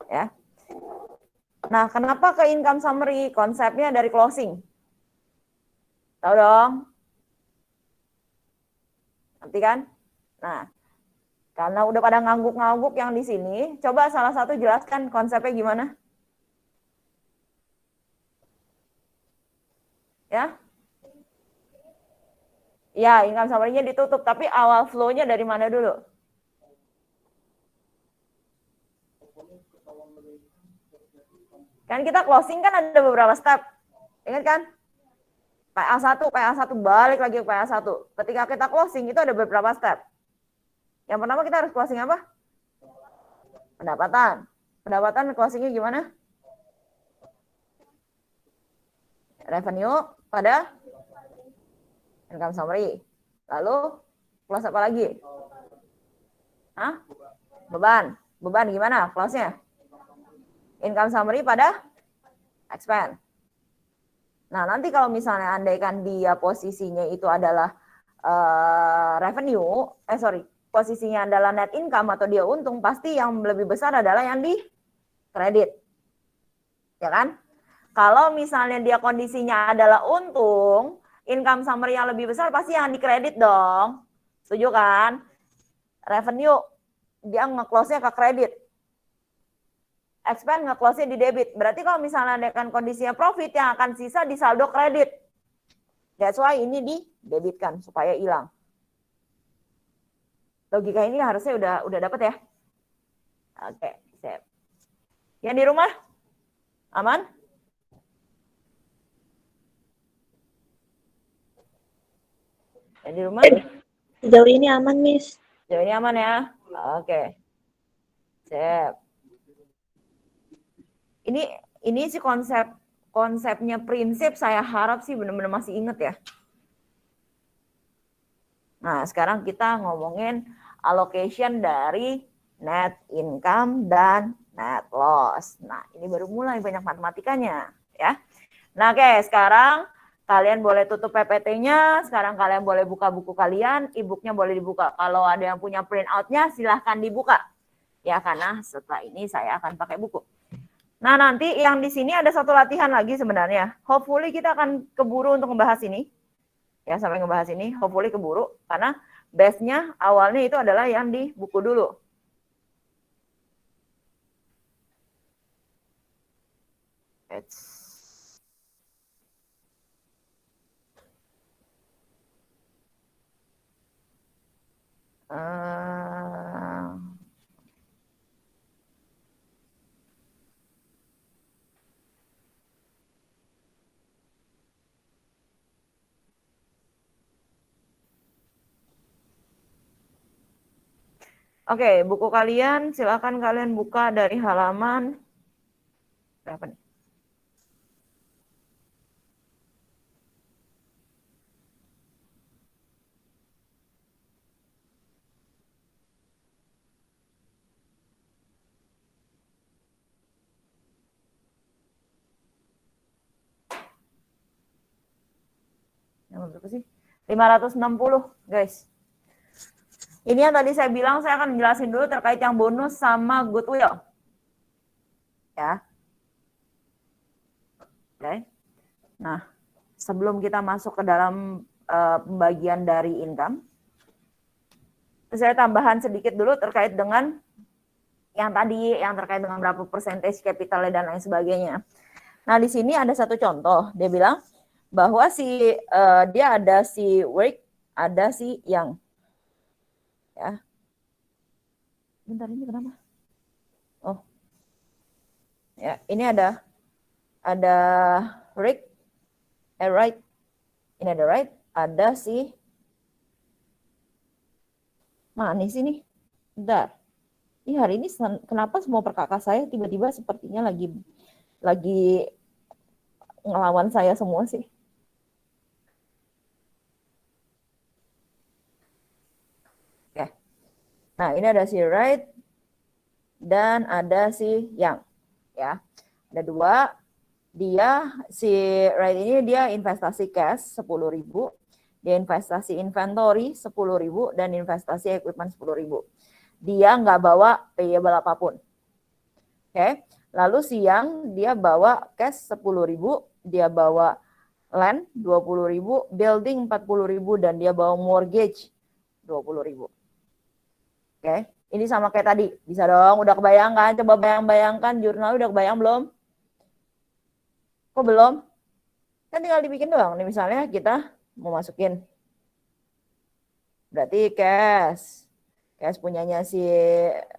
Ya. Nah, kenapa ke income summary? Konsepnya dari closing. Tahu dong? Nanti kan? Nah, karena udah pada ngangguk-ngangguk yang di sini, coba salah satu jelaskan konsepnya gimana? Ya? Ya, income summary-nya ditutup, tapi awal flow-nya dari mana dulu? Kan kita closing kan ada beberapa step. Ingat kan? PA1, balik lagi ke PA1. Ketika kita closing itu ada beberapa step. Yang pertama kita harus closing apa? Pendapatan. Pendapatan closingnya gimana? Revenue pada income summary. Lalu close apa lagi? Hah? Beban. Beban gimana close-nya? Income summary pada expense. Nah, nanti kalau misalnya andaikan dia posisinya itu adalah revenue, posisinya adalah net income atau dia untung, pasti yang lebih besar adalah yang di kredit. Ya kan? Kalau misalnya dia kondisinya adalah untung, income summary yang lebih besar pasti yang di kredit dong. Setuju kan? Revenue, dia nge-close-nya ke kredit. Expense nge-close-nya di debit. Berarti kalau misalnya ada kan kondisinya profit, yang akan sisa di saldo kredit. That's why ini didebitkan supaya hilang. Logika ini harusnya udah dapat ya. Oke, sip. Yang di rumah? Aman? Yang di rumah? Sejauh ini aman, Miss. Sejauh ini aman ya? Oke. Sip. Ini sih konsepnya prinsip saya harap sih benar-benar masih inget ya. Nah, sekarang kita ngomongin allocation dari net income, dan net loss. Nah, ini baru mulai banyak matematikanya, ya. Nah, oke, sekarang kalian boleh tutup PPT-nya, sekarang kalian boleh buka buku kalian, e-book-nya boleh dibuka. Kalau ada yang punya print out-nya, silahkan dibuka. Ya, karena setelah ini saya akan pakai buku. Nah, nanti yang di sini ada satu latihan lagi sebenarnya. Hopefully kita akan keburu untuk membahas ini. Ya, sampai ngebahas ini, hopefully keburu. Karena base-nya awalnya itu adalah yang di buku dulu. Oke, buku kalian silakan kalian buka dari halaman berapa nih? Yang berapa sih? 560, guys. Ini yang tadi saya bilang, saya akan jelasin dulu terkait yang bonus sama goodwill. Ya. Oke. Nah, sebelum kita masuk ke dalam pembagian dari income, saya tambahan sedikit dulu terkait dengan yang tadi, yang terkait dengan berapa percentage capital dan lain sebagainya. Nah, di sini ada satu contoh. Dia bilang bahwa dia ada si work, ada si yang. Ya. Bentar, ini kenapa? Oh. Ya, ini ada Rick, right. Ini ada right, ada si manis ini. Bentar. Ini hari ini kenapa semua perkakas saya tiba-tiba sepertinya lagi ngelawan saya semua sih. Oke. Nah, ini ada si right dan ada si yang. Ya. Ada dua. Dia si right ini dia investasi cash 10.000, dia investasi inventory 10.000 dan investasi equipment 10.000. Dia nggak bawa payable apapun. Oke. Lalu siang dia bawa cash 10.000, dia bawa land 20.000, building 40.000 dan dia bawa mortgage 20.000. Oke. Ini sama kayak tadi. Bisa dong, udah kebayangkan? Coba bayang-bayangkan jurnal udah kebayang belum? Kok belum? Kan tinggal dibikin doang. Nih misalnya kita mau masukin. Berarti cash. Cash punyanya si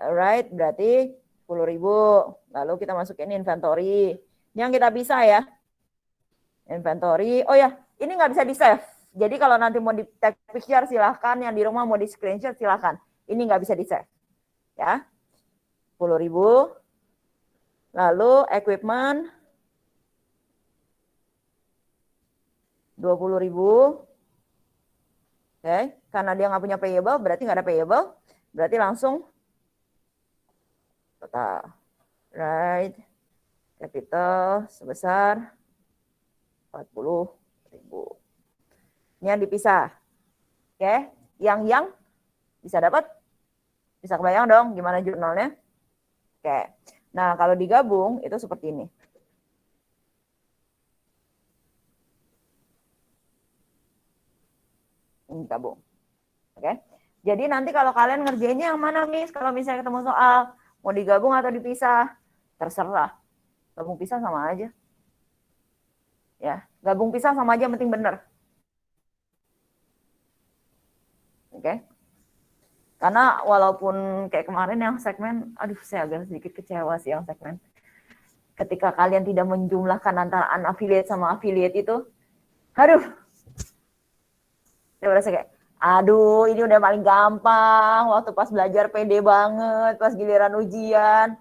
right berarti 10.000. Lalu kita masukin inventory. Yang kita bisa ya. Inventory. Oh ya, ini nggak bisa di save. Jadi kalau nanti mau di take picture silahkan. Yang di rumah mau di screenshot silahkan. Ini nggak bisa di save. Ya. 10.000. Lalu equipment 20.000. Oke, karena dia nggak punya payable, berarti nggak ada payable, berarti langsung total right capital sebesar 40.000. Ini yang dipisah. Oke, yang bisa dapat, bisa kebayang dong gimana jurnalnya. Oke, nah kalau digabung itu seperti ini. Gabung. Oke. Jadi nanti kalau kalian ngerjainnya yang mana, Miss? Kalau misalnya ketemu soal mau digabung atau dipisah, terserah. Gabung pisah sama aja. Ya, gabung pisah sama aja, penting bener. Oke. Karena walaupun kayak kemarin yang segmen, aduh saya agak sedikit kecewa sih yang segmen. Ketika kalian tidak menjumlahkan antara unaffiliate sama affiliate itu, aduh. Saya merasa kayak, aduh ini udah paling gampang, waktu pas belajar pede banget, pas giliran ujian,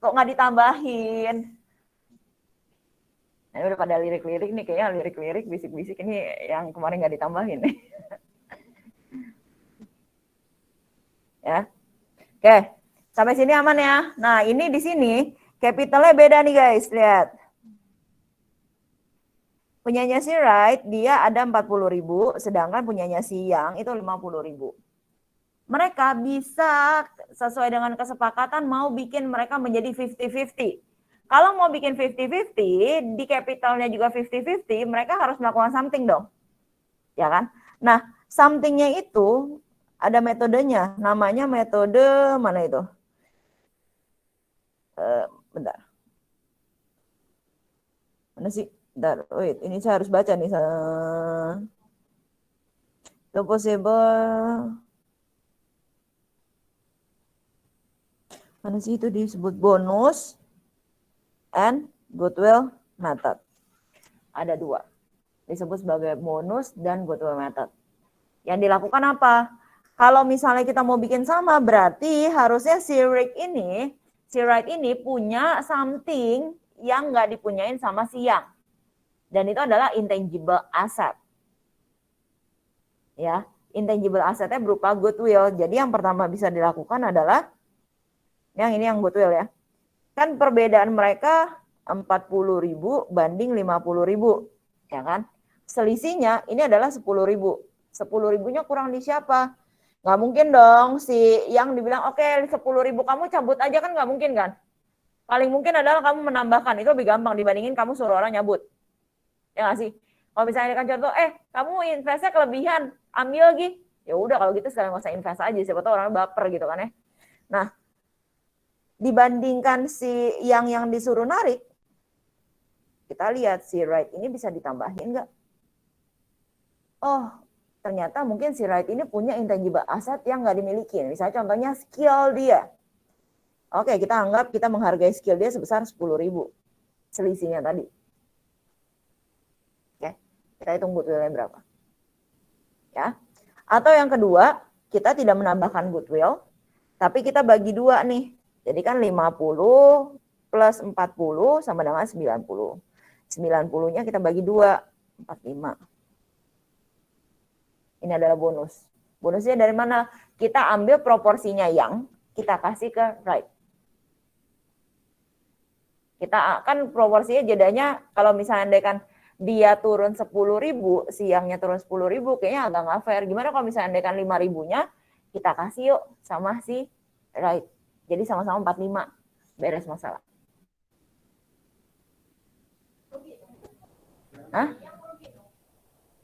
kok nggak ditambahin? Nah, udah pada lirik-lirik nih, kayaknya lirik-lirik, bisik-bisik ini yang kemarin nggak ditambahin. Ya. Oke, sampai sini aman ya. Nah, ini di sini capitalnya beda nih guys, lihat. Punyanya si Right, dia ada 40.000, sedangkan punyanya si Yang itu 50.000. Mereka bisa sesuai dengan kesepakatan mau bikin mereka menjadi 50-50. Kalau mau bikin 50-50, di capitalnya juga 50-50, mereka harus melakukan something dong. Ya kan? Nah, somethingnya itu ada metodenya, namanya metode mana itu? Bentar. Mana sih? Bentar. Wait, ini saya harus baca nih. The possible. Mana sih itu disebut bonus and goodwill method. Ada dua. Disebut sebagai bonus dan goodwill method. Yang dilakukan apa? Kalau misalnya kita mau bikin sama, berarti harusnya si Right ini punya something yang nggak dipunyain sama si Yang. Dan itu adalah intangible asset. Ya, intangible assetnya berupa goodwill. Jadi yang pertama bisa dilakukan adalah yang ini yang goodwill ya. Kan perbedaan mereka 40.000 banding 50.000, ya kan? Selisihnya ini adalah 10.000. 10.000-nya kurang di siapa? Nggak mungkin dong si yang dibilang oke 10.000 kamu cabut aja, kan nggak mungkin kan? Paling mungkin adalah kamu menambahkan, itu lebih gampang dibandingin kamu suruh orang nyabut. Ya nggak sih? Kalau misalnya kan contoh, kamu investnya kelebihan, ambil lagi. Ya udah kalau gitu sekarang nggak usah invest aja, siapa tahu orangnya baper gitu kan ya. Nah, dibandingkan si yang disuruh narik, kita lihat si Right ini bisa ditambahin nggak? Oh, ternyata mungkin si Right ini punya intangible asset yang nggak dimiliki. Misalnya contohnya skill dia. Oke, kita anggap kita menghargai skill dia sebesar 10.000. Selisihnya tadi. Oke, kita hitung goodwill-nya berapa. Ya. Atau yang kedua, kita tidak menambahkan goodwill, tapi kita bagi dua nih. Jadi kan 50 plus 40 sama dengan 90. 90-nya kita bagi dua, 45. Ini adalah bonus. Bonusnya dari mana? Kita ambil proporsinya yang kita kasih ke Right. Kita kan proporsinya jedanya kalau misalnya kan dia turun 10.000, si Yangnya turun 10.000, kayaknya agak nggak fair. Gimana kalau misalnya kan 5.000-nya kita kasih yuk sama si Right. Jadi sama-sama 45. Beres masalah. Hah?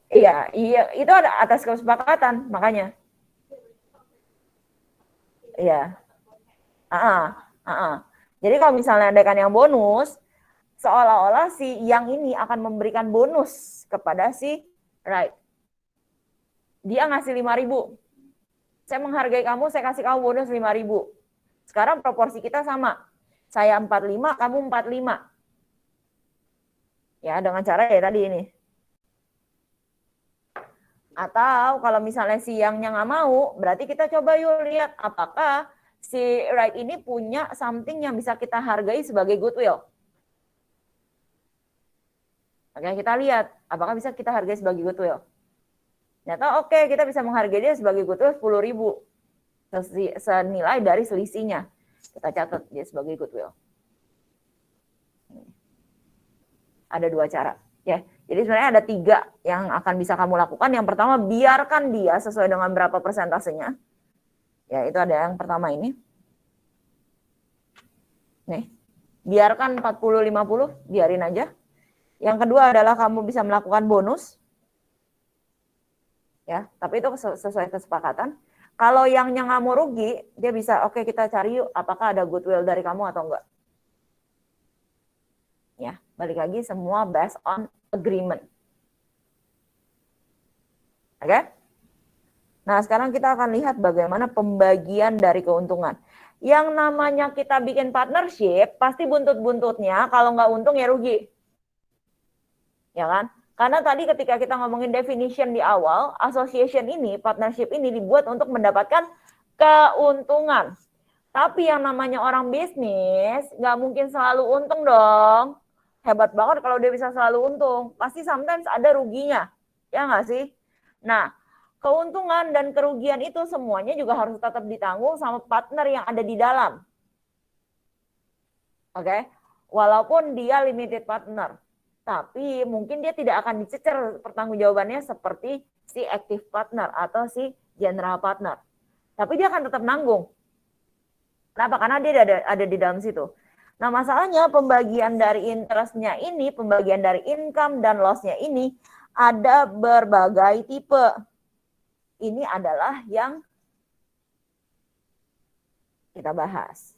Iya, itu ada atas kesepakatan, makanya. Iya. Jadi kalau misalnya ada kan yang bonus, seolah-olah si yang ini akan memberikan bonus kepada si Right. Dia ngasih 5.000. Saya menghargai kamu, saya kasih kamu bonus 5.000. Sekarang proporsi kita sama. Saya 45, kamu 45. Ya, dengan cara ya tadi ini. Atau kalau misalnya si Yangnya nggak mau, berarti kita coba yuk lihat apakah si Right ini punya something yang bisa kita hargai sebagai goodwill. Oke, kita lihat apakah bisa kita hargai sebagai goodwill. Ternyata oke, kita bisa menghargai dia sebagai goodwill 10.000. Senilai dari selisihnya. Kita catat dia sebagai goodwill. Ada dua cara. Ya, jadi sebenarnya ada 3 yang akan bisa kamu lakukan. Yang pertama, biarkan dia sesuai dengan berapa persentasenya. Ya, itu ada yang pertama ini. Nih, biarkan 40-50, biarin aja. Yang kedua adalah kamu bisa melakukan bonus. Ya, tapi itu sesuai kesepakatan. Kalau yang nggak mau rugi, dia bisa, oke kita cari yuk, apakah ada goodwill dari kamu atau enggak. Ya, balik lagi semua based on agreement. Oke? Nah, sekarang kita akan lihat bagaimana pembagian dari keuntungan. Yang namanya kita bikin partnership, pasti buntut-buntutnya kalau nggak untung ya rugi. Ya kan? Karena tadi ketika kita ngomongin definition di awal, association ini, partnership ini dibuat untuk mendapatkan keuntungan. Tapi yang namanya orang bisnis, nggak mungkin selalu untung dong. Hebat banget kalau dia bisa selalu untung. Pasti sometimes ada ruginya. Ya nggak sih? Nah, keuntungan dan kerugian itu semuanya juga harus tetap ditanggung sama partner yang ada di dalam. Oke, walaupun dia limited partner, tapi mungkin dia tidak akan dicecer pertanggungjawabannya seperti si active partner atau si general partner. Tapi dia akan tetap nanggung. Kenapa? Karena dia ada di dalam situ. Nah, masalahnya pembagian dari interest-nya ini, pembagian dari income dan loss-nya ini ada berbagai tipe. Ini adalah yang kita bahas.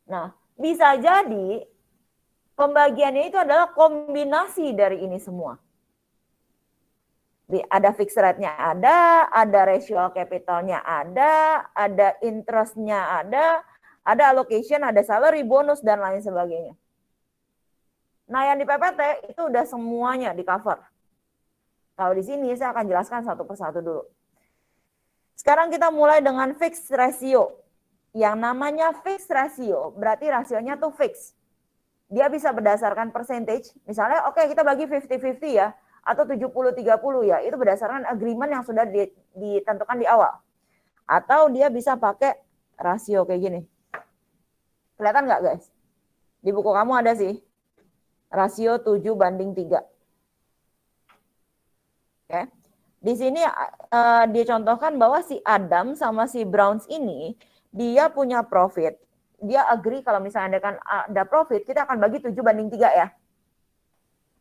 Nah, bisa jadi pembagiannya itu adalah kombinasi dari ini semua. Ada fixed rate-nya ada ratio capital-nya ada interest-nya ada allocation, ada salary, bonus, dan lain sebagainya. Nah, yang di PPT itu udah semuanya di cover. Kalau di sini saya akan jelaskan satu persatu dulu. Sekarang kita mulai dengan fixed ratio. Yang namanya fixed ratio berarti rasionya tuh fix. Dia bisa berdasarkan percentage. Misalnya oke, kita bagi 50-50 ya, atau 70-30 ya. Itu berdasarkan agreement yang sudah ditentukan di awal. Atau dia bisa pakai rasio kayak gini. Kelihatan nggak guys? Di buku kamu ada sih. Rasio 7:3. Oke. Di sini dicontohkan bahwa si Adam sama si Browns ini dia punya profit. Dia agree kalau misalnya ada profit, kita akan bagi 7:3 ya.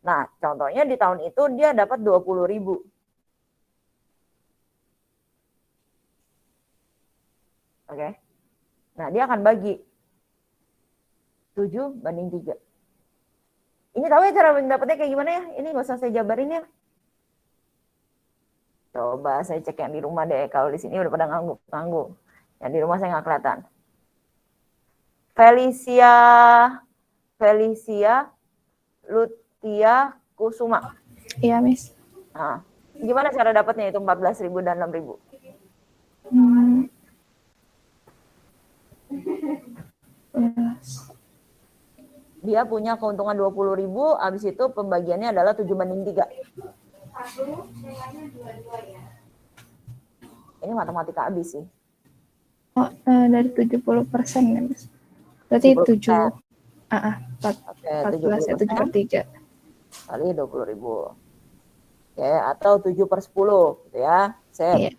Nah, contohnya di tahun itu dia dapat 20.000. Oke. Nah, dia akan bagi 7:3. Ini tahu ya cara dapatnya kayak gimana ya? Ini nggak usah saya jabarin ya. Coba saya cek yang di rumah deh. Kalau di sini udah pada ngangguk. Yang di rumah saya nggak kelihatan. Felicia Lutia Kusuma. Iya, Miss. Nah, gimana cara dapatnya itu 14.000 dan 6.000? Dia punya keuntungan 20.000, habis itu pembagiannya adalah 7:3. Ini matematika habis sih. Oh, dari 70% ya, Miss. Berarti 7. 14 ya, 7/3. Kali 20.000. Oke, atau 7/10 gitu ya. Set. Iya.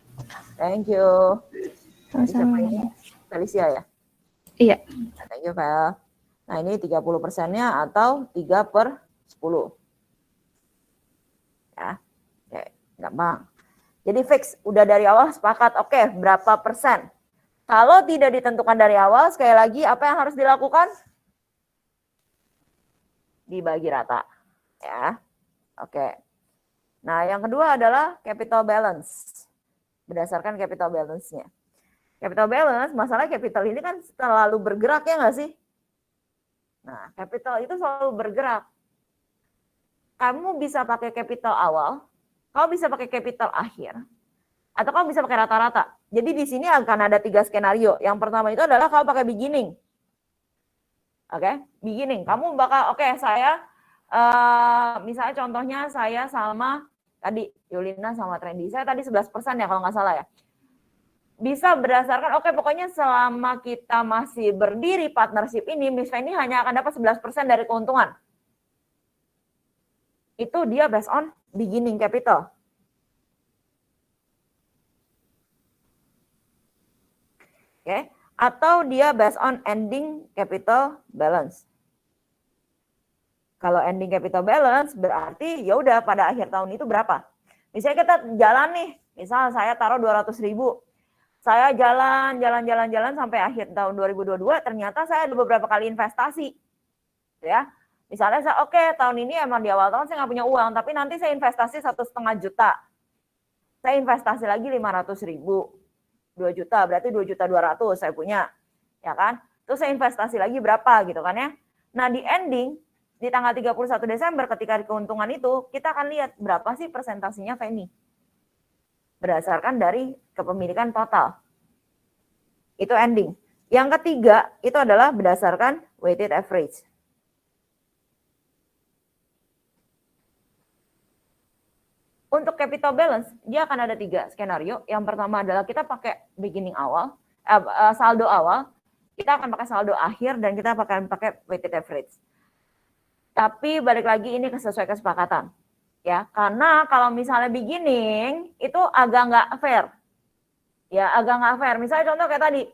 Thank you. Sama-sama. Felicia ya? Iya. Thank you, Vel. Nah, ini 30%-nya atau 3/10. Ya. Oke, gampang. Jadi fix, udah dari awal sepakat, oke, berapa persen? Kalau tidak ditentukan dari awal, sekali lagi apa yang harus dilakukan? Dibagi rata. Ya. Oke. Nah, yang kedua adalah capital balance. Berdasarkan capital balance-nya. Capital balance, masalah capital ini kan selalu bergerak ya nggak sih? Nah, capital itu selalu bergerak. Kamu bisa pakai capital awal, kamu bisa pakai capital akhir, atau kamu bisa pakai rata-rata. Jadi di sini akan ada 3 skenario. Yang pertama itu adalah kamu pakai beginning. Oke, beginning. Kamu bakal, saya misalnya contohnya saya sama tadi Yulina sama Trendy. Saya tadi 11% ya kalau nggak salah ya. Bisa berdasarkan, pokoknya selama kita masih berdiri partnership ini, Miss Fanny hanya akan dapat 11% dari keuntungan. Itu dia based on beginning capital. Oke, atau dia based on ending capital balance. Kalau ending capital balance berarti ya udah pada akhir tahun itu berapa? Misalnya kita jalan nih, misal saya taruh 200.000. Saya jalan sampai akhir tahun 2022, ternyata saya ada beberapa kali investasi. Ya. Misalnya saya tahun ini emang di awal tahun saya nggak punya uang, tapi nanti saya investasi 1,5 juta. Saya investasi lagi 500.000. 2 juta, berarti 2.200.000 saya punya. Ya kan? Terus saya investasi lagi berapa gitu kan ya. Nah, di ending di tanggal 31 Desember ketika di keuntungan itu, kita akan lihat berapa sih persentasenya Fanny. Berdasarkan dari kepemilikan total. Itu ending. Yang ketiga, itu adalah berdasarkan weighted average. Untuk capital balance, dia akan ada 3 skenario. Yang pertama adalah kita pakai beginning awal, saldo awal, kita akan pakai saldo akhir, dan kita akan pakai weighted average. Tapi balik lagi ini sesuai kesepakatan. Ya, karena kalau misalnya beginning, itu agak nggak fair. Ya, agak nggak fair. Misalnya contoh kayak tadi,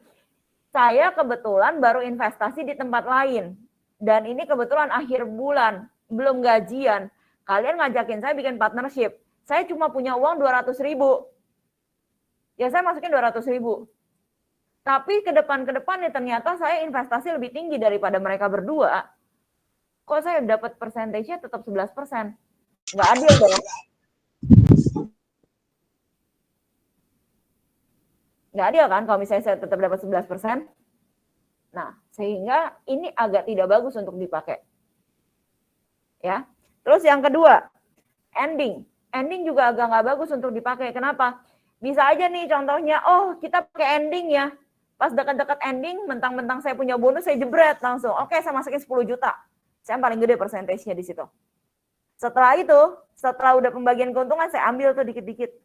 saya kebetulan baru investasi di tempat lain. Dan ini kebetulan akhir bulan, belum gajian. Kalian ngajakin saya bikin partnership. Saya cuma punya uang 200.000. Ya saya masukin 200.000. Tapi ke depan nih ternyata saya investasi lebih tinggi daripada mereka berdua. Kok saya dapat persentasenya tetap 11%? Nggak adil dong. Nggak adil kan kalau misalnya saya tetap dapat 11%. Nah, sehingga ini agak tidak bagus untuk dipakai. Ya. Terus yang kedua, ending. Ending juga agak nggak bagus untuk dipakai. Kenapa? Bisa aja nih contohnya, oh kita pakai ending ya. Pas dekat-dekat ending, mentang-mentang saya punya bonus, saya jebret langsung. Oke, saya masukin 10 juta. Saya paling gede persentasenya di situ. Setelah itu, setelah udah pembagian keuntungan, saya ambil tuh dikit-dikit.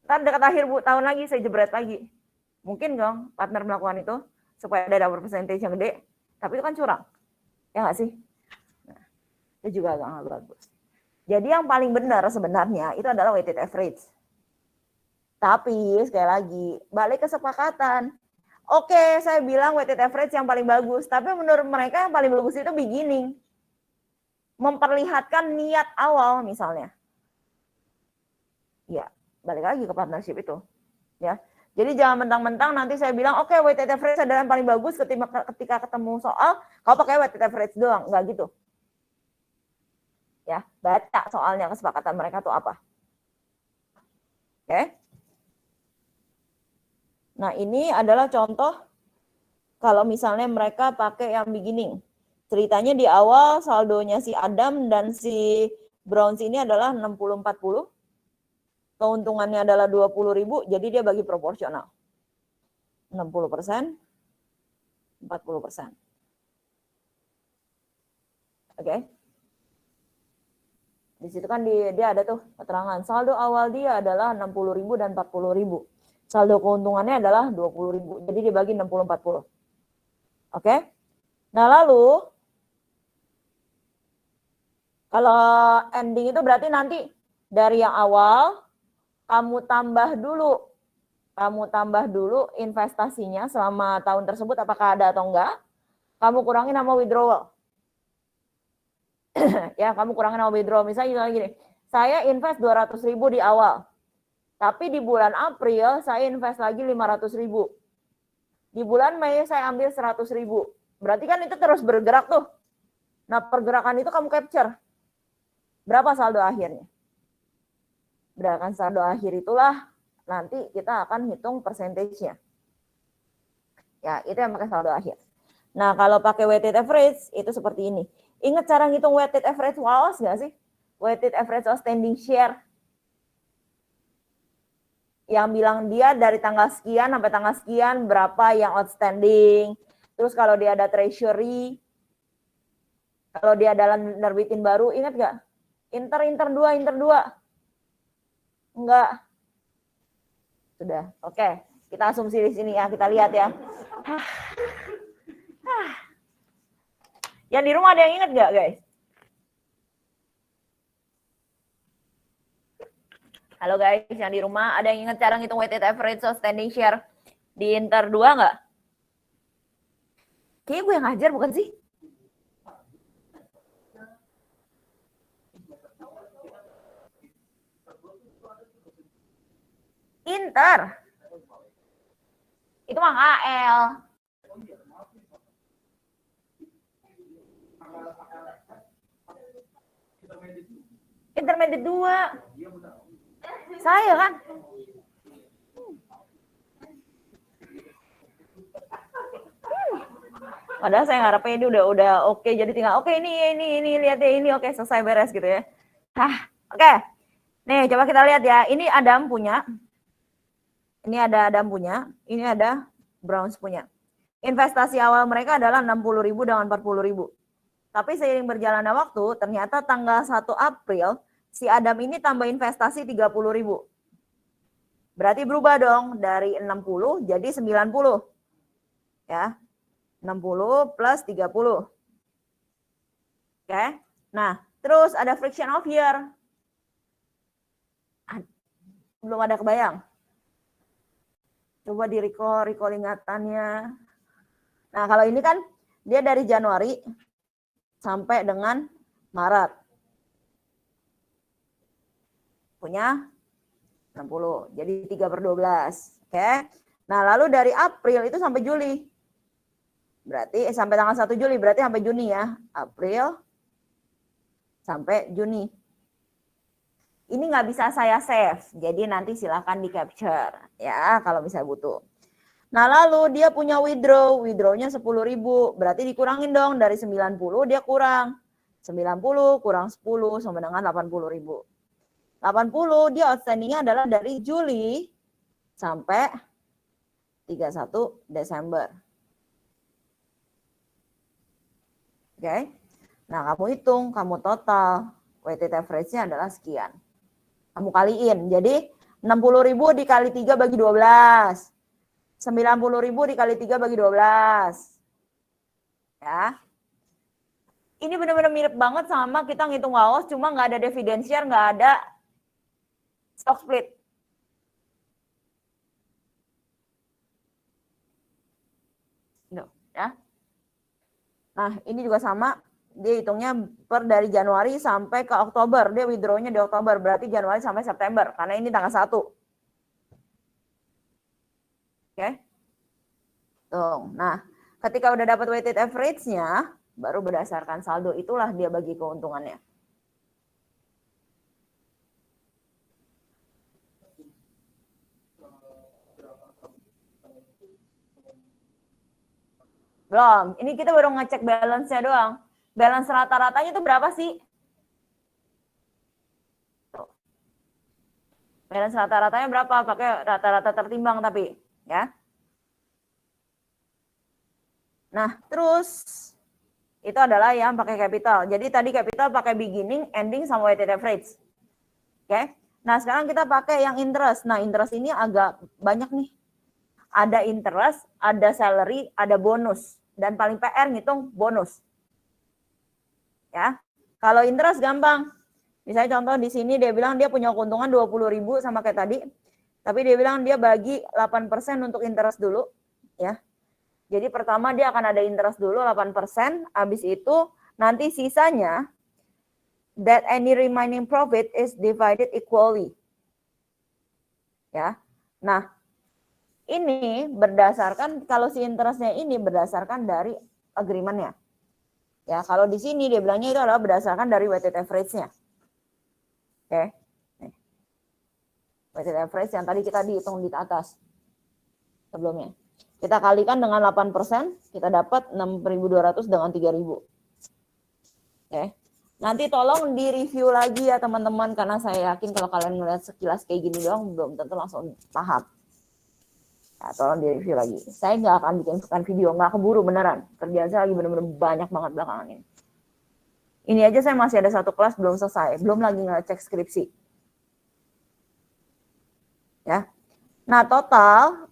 Ntar dekat akhir tahun lagi, saya jebret lagi. Mungkin dong partner melakukan itu, supaya ada dapat persentasenya yang gede. Tapi itu kan curang. Ya nggak sih? Itu juga agak nggak bagus. Jadi yang paling benar sebenarnya itu adalah weighted average. Tapi sekali lagi balik kesepakatan. Oke, saya bilang weighted average yang paling bagus. Tapi menurut mereka yang paling bagus itu beginning. Memperlihatkan niat awal misalnya. Ya, balik lagi ke partnership itu. Ya. Jadi jangan mentang-mentang nanti saya bilang oke, weighted average adalah yang paling bagus ketika ketemu soal kau pakai weighted average doang, enggak gitu. Ya, baca soalnya kesepakatan mereka tuh apa. Oke. Nah, ini adalah contoh kalau misalnya mereka pakai yang beginning. Ceritanya di awal saldonya si Adam dan si Browns ini adalah 60-40. Keuntungannya adalah 20.000, jadi dia bagi proporsional. 60%, 40%. Oke. Di situ kan dia ada tuh keterangan saldo awal dia adalah 60.000 dan 40.000. Saldo keuntungannya adalah 20.000. Jadi dibagi 60-40. Oke. Nah, lalu kalau ending itu berarti nanti dari yang awal kamu tambah dulu investasinya selama tahun tersebut apakah ada atau enggak. Kamu kurangin sama withdrawal. Ya, kamu kurangin sama withdrawal. Misalnya gini, saya invest 200.000 di awal. Tapi di bulan April saya invest lagi 500.000. Di bulan Mei saya ambil 100.000. Berarti kan itu terus bergerak tuh. Nah, pergerakan itu kamu capture. Berapa saldo akhirnya? Berdasarkan saldo akhir itulah nanti kita akan hitung persentasenya. Ya, itu yang pakai saldo akhir. Nah, kalau pakai weighted average itu seperti ini. Ingat cara ngitung weighted average WAOS nggak sih? Weighted average outstanding share. Yang bilang dia dari tanggal sekian sampai tanggal sekian berapa yang outstanding. Terus kalau dia ada treasury, kalau dia dalam nerbitin baru, ingat nggak? Inter 2. Enggak. Sudah, oke. Kita asumsi di sini ya, kita lihat ya. Yang di rumah ada yang ingat nggak, guys? Halo guys, yang di rumah ada yang ingat cara ngitung weighted average outstanding share di Inter 2 nggak? Kayaknya gue yang ngajar bukan sih? Inter. Itu mah KL. Intermediate 2. Saya kan. Padahal saya ngarepnya ini udah oke, jadi tinggal oke ini lihat ya ini oke selesai beres gitu ya. Oke. Nih coba kita lihat ya. Ini Adam punya. Ini ada Adam punya, ini ada Browns punya. Investasi awal mereka adalah 60.000 dengan 40.000. Tapi seiring berjalannya waktu, ternyata tanggal 1 April, si Adam ini tambah investasi 30.000. Berarti berubah dong dari 60 jadi 90. Ya. 60 plus 30. Oke. Nah, terus ada friction of year. Belum ada kebayang. Coba di recall ingatannya. Nah, kalau ini kan dia dari Januari sampai dengan Maret. Punya 60. Jadi 3/12. Oke. Nah, lalu dari April itu sampai Juli. Berarti sampai tanggal 1 Juli, berarti sampai Juni ya. April sampai Juni. Ini nggak bisa saya save, jadi nanti silahkan di capture ya kalau bisa butuh. Nah lalu dia punya withdrawnya 10.000, berarti dikurangin dong dari 90 dia kurang. 90 kurang 10 sama dengan 80.000. 80 dia outstandingnya adalah dari Juli sampai 31 Desember. Oke, nah kamu hitung, kamu total, weighted average-nya adalah sekian. Kamu kaliin. Jadi 60.000 dikali 3 bagi 12. 90.000 dikali 3 bagi 12. Ya. Ini benar-benar mirip banget sama kita ngitung WAOS, cuma nggak ada dividend share, nggak ada stock split. Ya. Nah, ini juga sama. Dia hitungnya per dari Januari sampai ke Oktober. Dia withdrawnya di Oktober. Berarti Januari sampai September. Karena ini tanggal 1. Oke. Tuh. Nah, ketika udah dapat weighted average-nya, baru berdasarkan saldo itulah dia bagi keuntungannya. Belum. Ini kita baru ngecek balance-nya doang. Balance rata-ratanya itu berapa sih? Balance rata-ratanya berapa? Pakai rata-rata tertimbang tapi, ya. Nah, terus itu adalah yang pakai capital. Jadi tadi capital pakai beginning, ending, sama weighted average. Oke. Nah, sekarang kita pakai yang interest. Nah, interest ini agak banyak nih. Ada interest, ada salary, ada bonus. Dan paling PR ngitung bonus. Ya. Kalau interest gampang. Misalnya contoh di sini dia bilang dia punya keuntungan 20.000 sama kayak tadi. Tapi dia bilang dia bagi 8% untuk interest dulu, ya. Jadi pertama dia akan ada interest dulu 8%, habis itu nanti sisanya that any remaining profit is divided equally. Ya. Nah, ini berdasarkan kalau si interestnya ini berdasarkan dari agreement-nya. Ya, kalau di sini dia bilangnya itu adalah berdasarkan dari weighted average-nya. Oke. Nih. Weighted average yang tadi kita dihitung di atas sebelumnya. Kita kalikan dengan 8%, kita dapat 6.200 dengan 3.000. Oke. Nanti tolong di-review lagi ya teman-teman, karena saya yakin kalau kalian melihat sekilas kayak gini doang belum tentu langsung paham. Ya, tolong di-review lagi. Saya nggak akan bikin video, nggak keburu beneran. Kerjaan saya lagi bener-bener banyak banget belakangan ini. Ini aja saya masih ada satu kelas belum selesai, belum lagi ngecek skripsi. Ya. Nah, total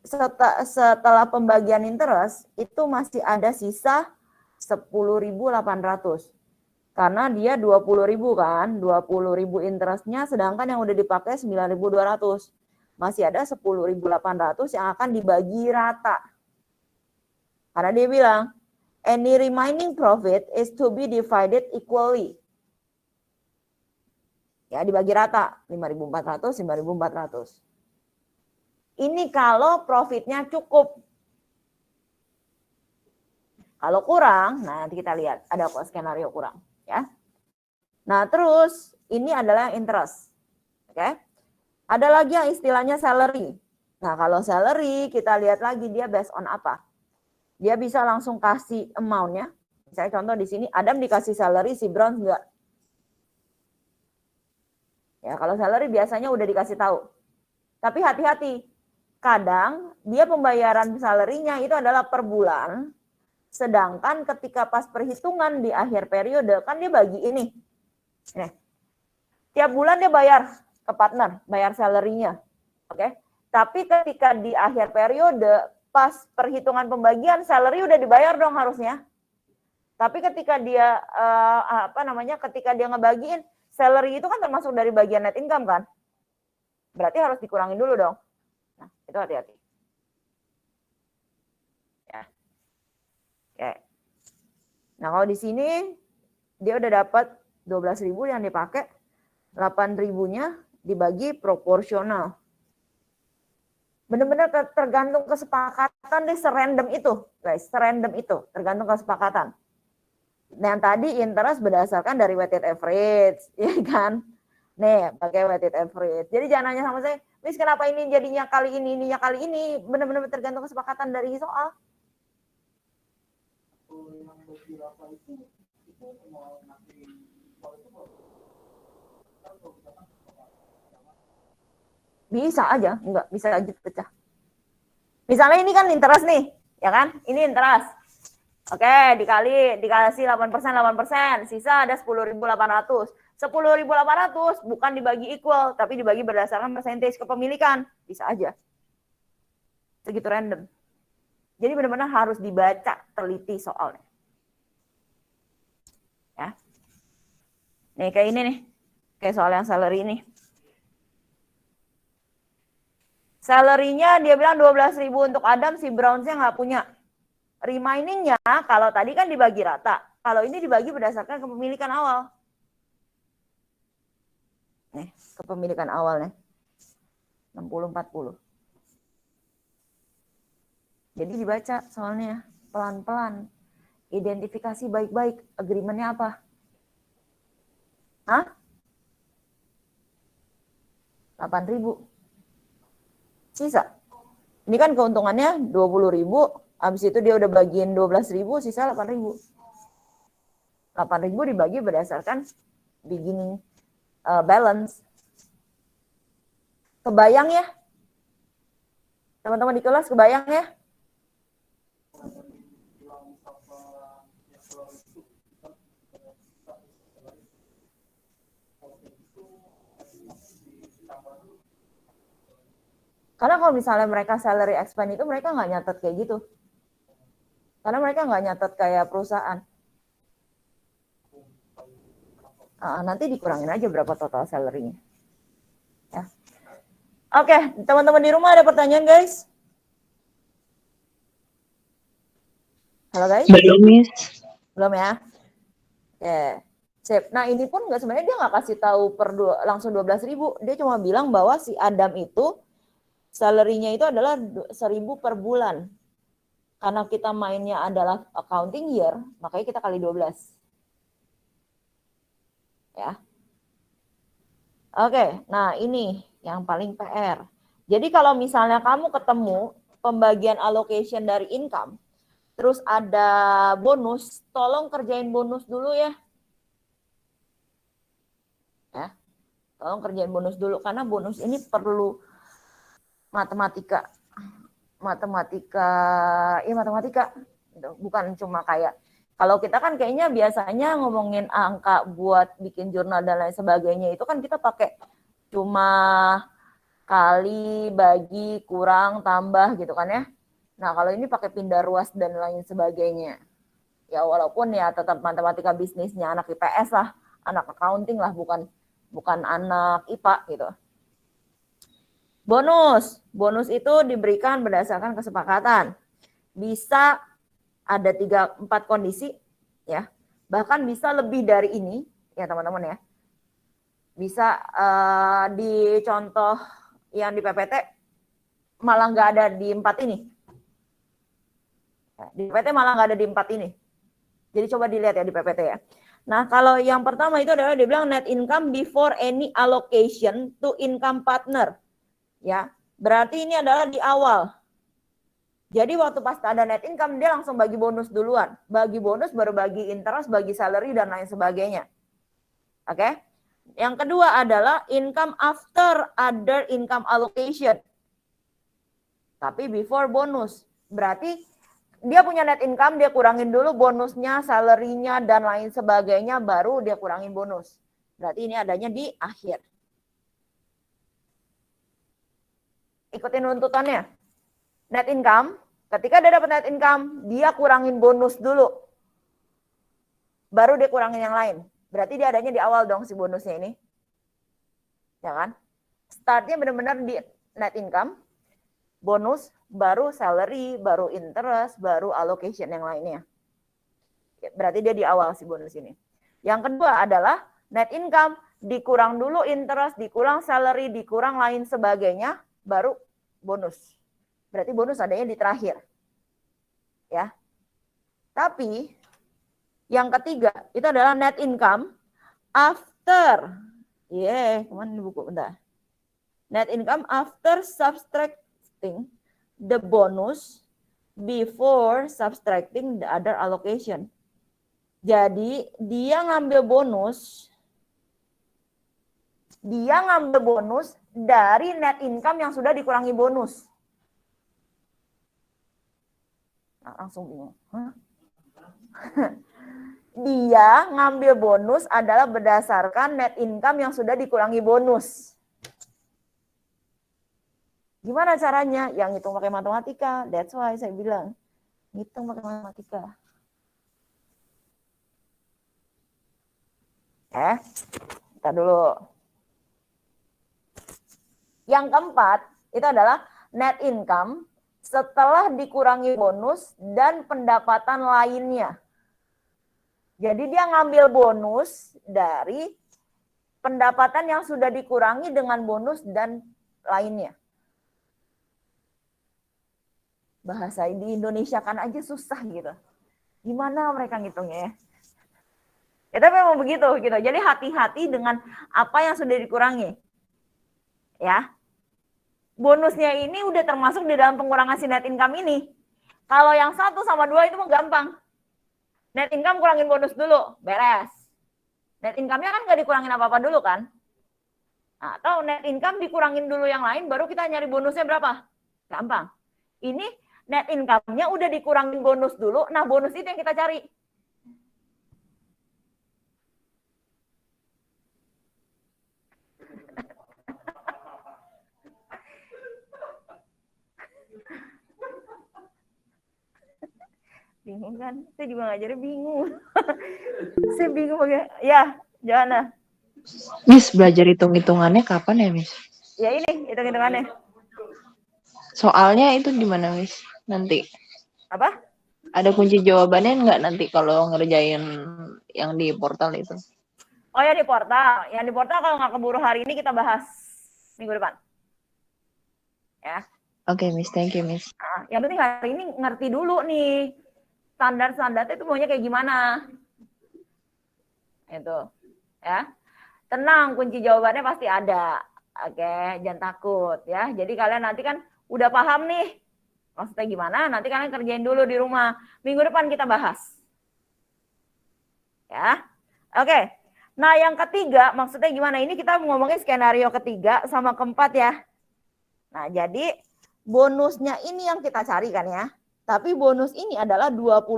setelah pembagian interest itu masih ada sisa 10.800. Karena dia 20.000 kan, 20.000 interestnya, sedangkan yang udah dipakai 9.200. Masih ada 10.800 yang akan dibagi rata. Karena dia bilang, any remaining profit is to be divided equally. Ya, dibagi rata, 5.400, 5.400. Ini kalau profitnya cukup. Kalau kurang, nah nanti kita lihat ada kok skenario kurang, ya. Nah, terus ini adalah interest. Oke. Ada lagi yang istilahnya salary. Nah, kalau salary kita lihat lagi dia based on apa? Dia bisa langsung kasih amount-nya. Misalnya contoh di sini Adam dikasih salary, si Brown enggak. Ya, kalau salary biasanya udah dikasih tahu. Tapi hati-hati. Kadang dia pembayaran salary-nya itu adalah per bulan Sedangkan ketika pas perhitungan di akhir periode, kan dia bagi ini. Nih. Tiap bulan dia bayar ke partner, bayar salary-nya. Oke. Tapi ketika di akhir periode, pas perhitungan pembagian, salary udah dibayar dong harusnya. Tapi ketika dia ketika dia ngebagiin, salary itu kan termasuk dari bagian net income kan? Berarti harus dikurangin dulu dong. Nah, itu hati-hati. Ya. Oke. Nah, kalau di sini dia udah dapat 12.000 yang dipakai, 8.000-nya dibagi proporsional. Benar-benar tergantung kesepakatan deh, serandom itu, guys, serandom itu, tergantung kesepakatan. Nah, yang tadi interest berdasarkan dari weighted average, ya kan? Nih, pakai weighted average. Jadi jangan nanya sama saya, Miss kenapa ini jadinya kali ini, ininya kali ini. Benar-benar tergantung kesepakatan dari soal. Bisa aja, enggak, bisa aja pecah. Misalnya ini kan interest nih, ya kan? Ini interest. Oke, dikasih 8%, sisa ada 10.800. 10.800 bukan dibagi equal, tapi dibagi berdasarkan percentage kepemilikan. Bisa aja. Segitu random. Jadi benar-benar harus dibaca teliti soalnya. Ya. Nih kayak ini nih. Kayak soal yang salary ini. Salary-nya dia bilang 12.000 untuk Adam, si Browns-nya nggak punya. Remaining-nya kalau tadi kan dibagi rata. Kalau ini dibagi berdasarkan kepemilikan awal. Nih, kepemilikan awal nih. 60-40. Jadi dibaca soalnya pelan-pelan. Identifikasi baik-baik. Agreement-nya apa? Hah? 8.000. Sisa. Ini kan keuntungannya 20.000. Habis itu dia udah bagiin 12.000, sisa 8.000. 8.000 dibagi berdasarkan beginning balance. Kebayang ya? Teman-teman di kelas kebayang ya? Karena kalau misalnya mereka salary expand itu mereka nggak nyatet kayak gitu. Karena mereka nggak nyatet kayak perusahaan. Nanti dikurangin aja berapa total salary-nya. Ya. Oke, teman-teman di rumah ada pertanyaan guys? Halo guys? Belum, Miss. Belum ya? Oke. Sip. Nah ini pun nggak, sebenarnya dia nggak kasih tahu langsung 12.000. Dia cuma bilang bahwa si Adam itu salary-nya itu adalah 1.000 per bulan. Karena kita mainnya adalah accounting year, makanya kita kali 12. Ya. Oke, nah ini yang paling PR. Jadi kalau misalnya kamu ketemu pembagian allocation dari income, terus ada bonus, tolong kerjain bonus dulu ya. Ya, tolong kerjain bonus dulu, karena bonus ini perlu matematika. Bukan cuma kayak, kalau kita kan kayaknya biasanya ngomongin angka buat bikin jurnal dan lain sebagainya, itu kan kita pakai cuma kali, bagi, kurang, tambah gitu kan ya. Nah kalau ini pakai pindah ruas dan lain sebagainya. Ya walaupun ya tetap matematika bisnisnya anak IPS lah, anak accounting lah, bukan anak IPA gitu. Bonus itu diberikan berdasarkan kesepakatan. Bisa ada 3-4 kondisi ya. Bahkan bisa lebih dari ini ya teman-teman ya. Bisa di contoh yang di PPT malah nggak ada di 4 ini. Di PPT malah nggak ada di 4 ini. Jadi coba dilihat ya di PPT ya. Nah kalau yang pertama itu adalah dia bilang net income before any allocation to income partner. Ya, berarti ini adalah di awal. Jadi waktu pas ada net income dia langsung bagi bonus duluan. Bagi bonus baru bagi interest, bagi salary dan lain sebagainya. Oke. Yang kedua adalah income after other income allocation. Tapi before bonus. Berarti dia punya net income, dia kurangin dulu bonusnya, salary-nya, dan lain sebagainya, baru dia kurangin bonus. Berarti ini adanya di akhir. Ikutin runtutannya. Net income, ketika dia dapat net income, dia kurangin bonus dulu. Baru dia kurangin yang lain. Berarti dia adanya di awal dong si bonusnya ini. Ya kan? Startnya benar-benar di net income, bonus, baru salary, baru interest, baru allocation yang lainnya. Berarti dia di awal si bonus ini. Yang kedua adalah net income, dikurang dulu interest, dikurang salary, dikurang lain sebagainya, baru bonus. Berarti bonus adanya di terakhir. Ya. Tapi yang ketiga itu adalah net income after. Kemana buku? Bentar. Net income after subtracting the bonus before subtracting the other allocation. Jadi dia ngambil bonus dari net income yang sudah dikurangi bonus. Nah, langsung bingung. Dia ngambil bonus adalah berdasarkan net income yang sudah dikurangi bonus. Gimana caranya? Yang ngitung pakai matematika. That's why saya bilang, ngitung pakai matematika. Kita dulu. Yang keempat, itu adalah net income setelah dikurangi bonus dan pendapatan lainnya. Jadi dia ngambil bonus dari pendapatan yang sudah dikurangi dengan bonus dan lainnya. Bahasa di Indonesia kan aja susah gitu. Gimana mereka ngitungnya ya? Ya tapi memang begitu gitu. Jadi hati-hati dengan apa yang sudah dikurangi. Ya. Bonusnya ini udah termasuk di dalam pengurangan si net income ini. Kalau yang 1 sama 2 itu mah gampang. Net income kurangin bonus dulu, beres. Net income-nya kan nggak dikurangin apa-apa dulu kan? Nah, atau net income dikurangin dulu yang lain, baru kita nyari bonusnya berapa? Gampang. Ini net income-nya udah dikurangin bonus dulu, nah bonus itu yang kita cari. Bingung kan? Saya juga ngajarnya bingung. Saya bingung bagaimana. Ya, Johanna. Miss, belajar hitung-hitungannya kapan ya, Miss? Ya ini, hitung-hitungannya. Soalnya itu gimana, Miss? Nanti. Apa? Ada kunci jawabannya nggak nanti kalau ngerjain yang di portal itu? Oh ya di portal. Yang di portal kalau nggak keburu hari ini kita bahas minggu depan. Ya. Oke, Miss. Thank you, Miss. Nah, yang penting hari ini ngerti dulu nih. Standar-standarnya itu maunya kayak gimana. Itu. Ya. Tenang, kunci jawabannya pasti ada. Oke, jangan takut ya. Jadi kalian nanti kan udah paham nih. Maksudnya gimana? Nanti kalian kerjain dulu di rumah. Minggu depan kita bahas. Ya. Oke. Nah, yang ketiga maksudnya gimana? Ini kita ngomongin skenario ketiga sama keempat ya. Nah, jadi bonusnya ini yang kita cari kan ya. Tapi bonus ini adalah 20%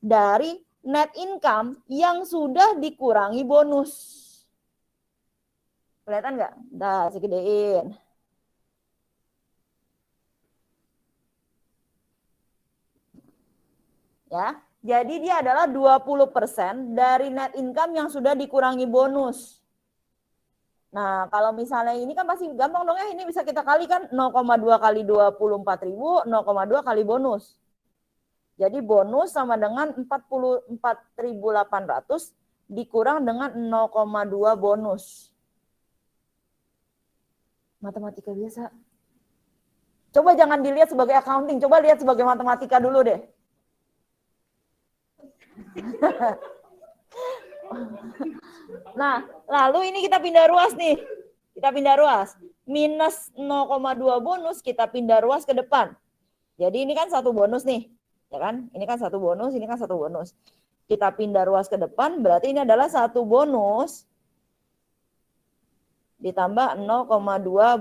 dari net income yang sudah dikurangi bonus. Kelihatan nggak? Dah, saya gedein. Ya, jadi dia adalah 20% dari net income yang sudah dikurangi bonus. Nah, kalau misalnya ini kan pasti gampang dong ya, ini bisa kita kalikan 0,2 kali 24.000, 0,2 kali bonus. Jadi bonus sama dengan 44.800 dikurang dengan 0,2 bonus. Matematika biasa. Coba jangan dilihat sebagai accounting, coba lihat sebagai matematika dulu deh. Nah, lalu ini kita pindah ruas nih. Kita pindah ruas. Minus 0,2 bonus, kita pindah ruas ke depan. Jadi ini kan satu bonus nih. Ya kan? Ini kan satu bonus, ini kan satu bonus. Kita pindah ruas ke depan, berarti ini adalah satu bonus ditambah 0,2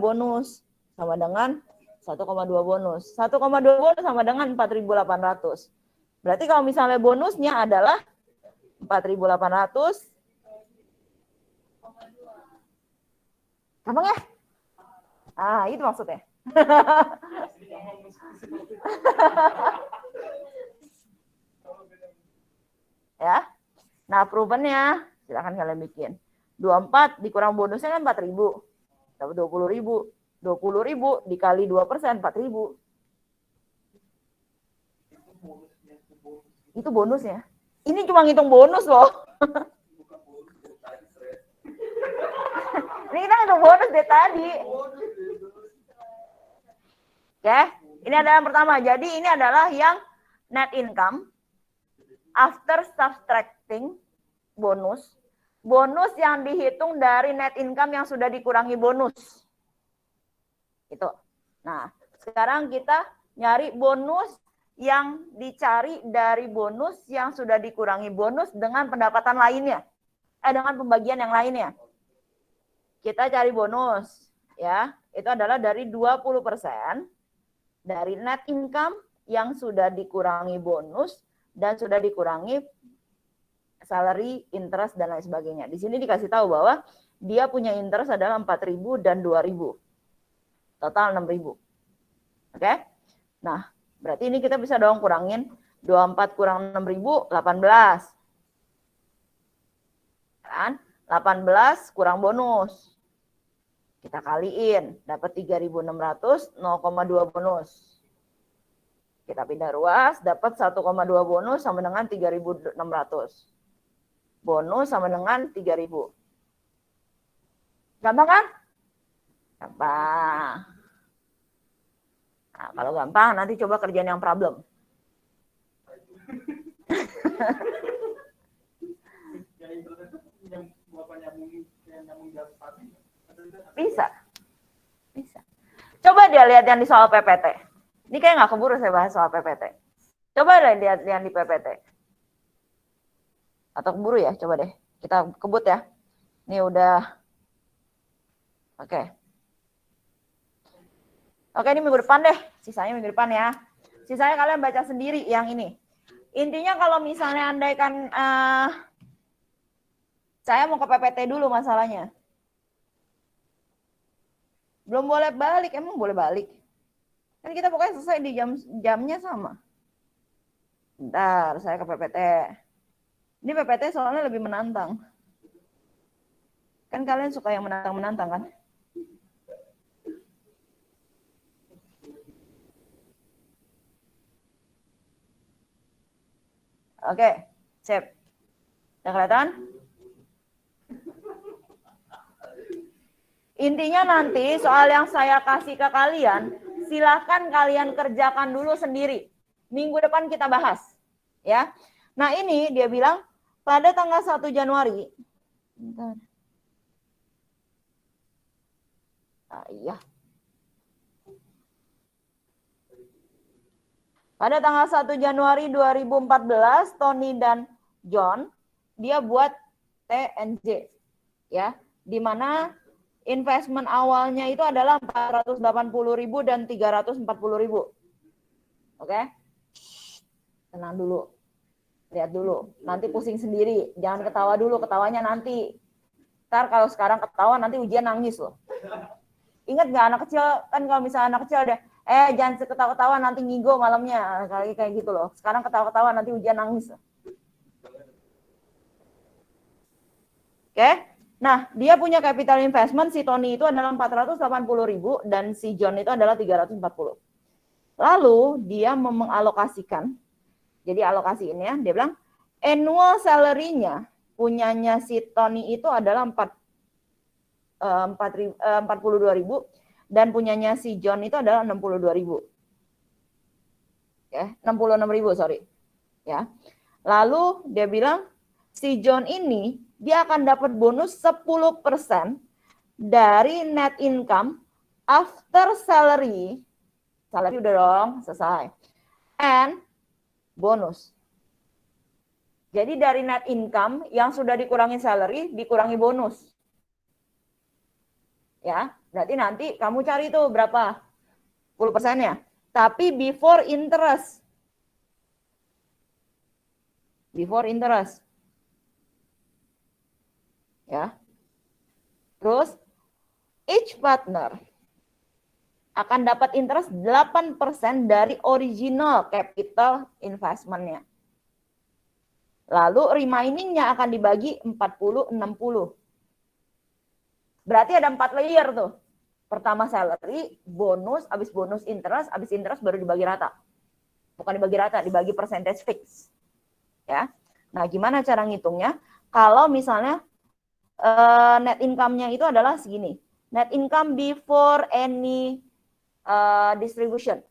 bonus. Sama dengan 1,2 bonus. 1,2 bonus sama dengan 4.800. Berarti kalau misalnya bonusnya adalah 4.800. Gampang ya? Ah, itu maksudnya. Ya. Nah, provennya silakan kalian bikin. 24 dikurang bonusnya kan 4.000. Dapat 20.000. 20.000 dikali 2% 4.000. Itu bonusnya. Ini cuma ngitung bonus loh. Ini kita ngitung bonus deh tadi. Oke, ini adalah yang pertama. Jadi ini adalah yang net income after subtracting bonus. Bonus yang dihitung dari net income yang sudah dikurangi bonus. Itu. Nah, sekarang kita nyari bonus yang dicari dari bonus yang sudah dikurangi bonus dengan pendapatan lainnya. Dengan pembagian yang lainnya. Kita cari bonus, ya. Itu adalah dari 20% dari net income yang sudah dikurangi bonus dan sudah dikurangi salary, interest, dan lain sebagainya. Di sini dikasih tahu bahwa dia punya interest adalah 4.000 dan 2.000. Total 6.000. Oke? Nah, berarti ini kita bisa dong kurangin 24 kurang 6.000, 18. Kan? 18 kurang bonus. Kita kaliin, dapat 3.600, 0,2 bonus. Kita pindah ruas, dapat 1,2 bonus sama dengan 3.600. Bonus sama dengan 3.000. Gampang kan? Gampang. Nah, kalau gampang, nanti coba kerjaan yang problem. Bisa. Bisa. Coba dia lihat yang di soal PPT. Ini kayak nggak keburu saya bahas soal PPT. Coba deh lihat yang di PPT. Atau keburu ya, coba deh. Kita kebut ya. Ini udah. Oke. Oke, ini minggu depan deh. Sisanya minggu depan ya. Sisanya kalian baca sendiri yang ini. Intinya kalau misalnya andaikan saya mau ke PPT dulu masalahnya. Belum boleh balik, emang boleh balik? Kan kita pokoknya selesai di jamnya sama. Bentar, saya ke PPT. Ini PPT soalnya lebih menantang. Kan kalian suka yang menantang-menantang kan? Oke, sip. Udah kelihatan? Intinya nanti soal yang saya kasih ke kalian, silahkan kalian kerjakan dulu sendiri. Minggu depan kita bahas. Ya. Nah ini dia bilang pada tanggal 1 Januari. Bentar. Iya. Pada tanggal 1 Januari 2014, Tony dan John, dia buat TNJ. Ya, di mana investment awalnya itu adalah 480.000 dan 340.000. Oke? Tenang dulu. Lihat dulu. Nanti pusing sendiri. Jangan ketawa dulu. Ketawanya nanti. Ntar kalau sekarang ketawa nanti ujian nangis loh. Ingat nggak anak kecil? Kan kalau misalnya anak kecil ada, jangan ketawa-ketawa nanti ngigo malamnya. Kayak gitu loh. Sekarang ketawa-ketawa nanti ujian nangis. Oke? Nah, dia punya capital investment, si Tony itu adalah 480.000 dan si John itu adalah 340. Lalu dia mengalokasikan, jadi alokasi ini ya, dia bilang annual salary-nya punyanya si Tony itu adalah 42.000 dan punyanya si John itu adalah 62.000. Ya, 66.000, sorry. Ya. Lalu dia bilang si John ini dia akan dapat bonus 10% dari net income after salary. Salary udah dong, selesai. And bonus. Jadi dari net income yang sudah dikurangi salary, dikurangi bonus. Ya, berarti nanti kamu cari tuh berapa 10%-nya. Tapi before interest. Before interest. Ya. Terus each partner akan dapat interest 8% dari original capital investment-nya. Lalu remaining-nya akan dibagi 40-60. Berarti ada 4 layer tuh. Pertama salary, bonus, habis bonus interest, habis interest baru dibagi rata. Bukan dibagi rata, dibagi percentage fix. Ya. Nah, gimana cara ngitungnya? Kalau misalnya net income-nya itu adalah segini. Net income before any distribution.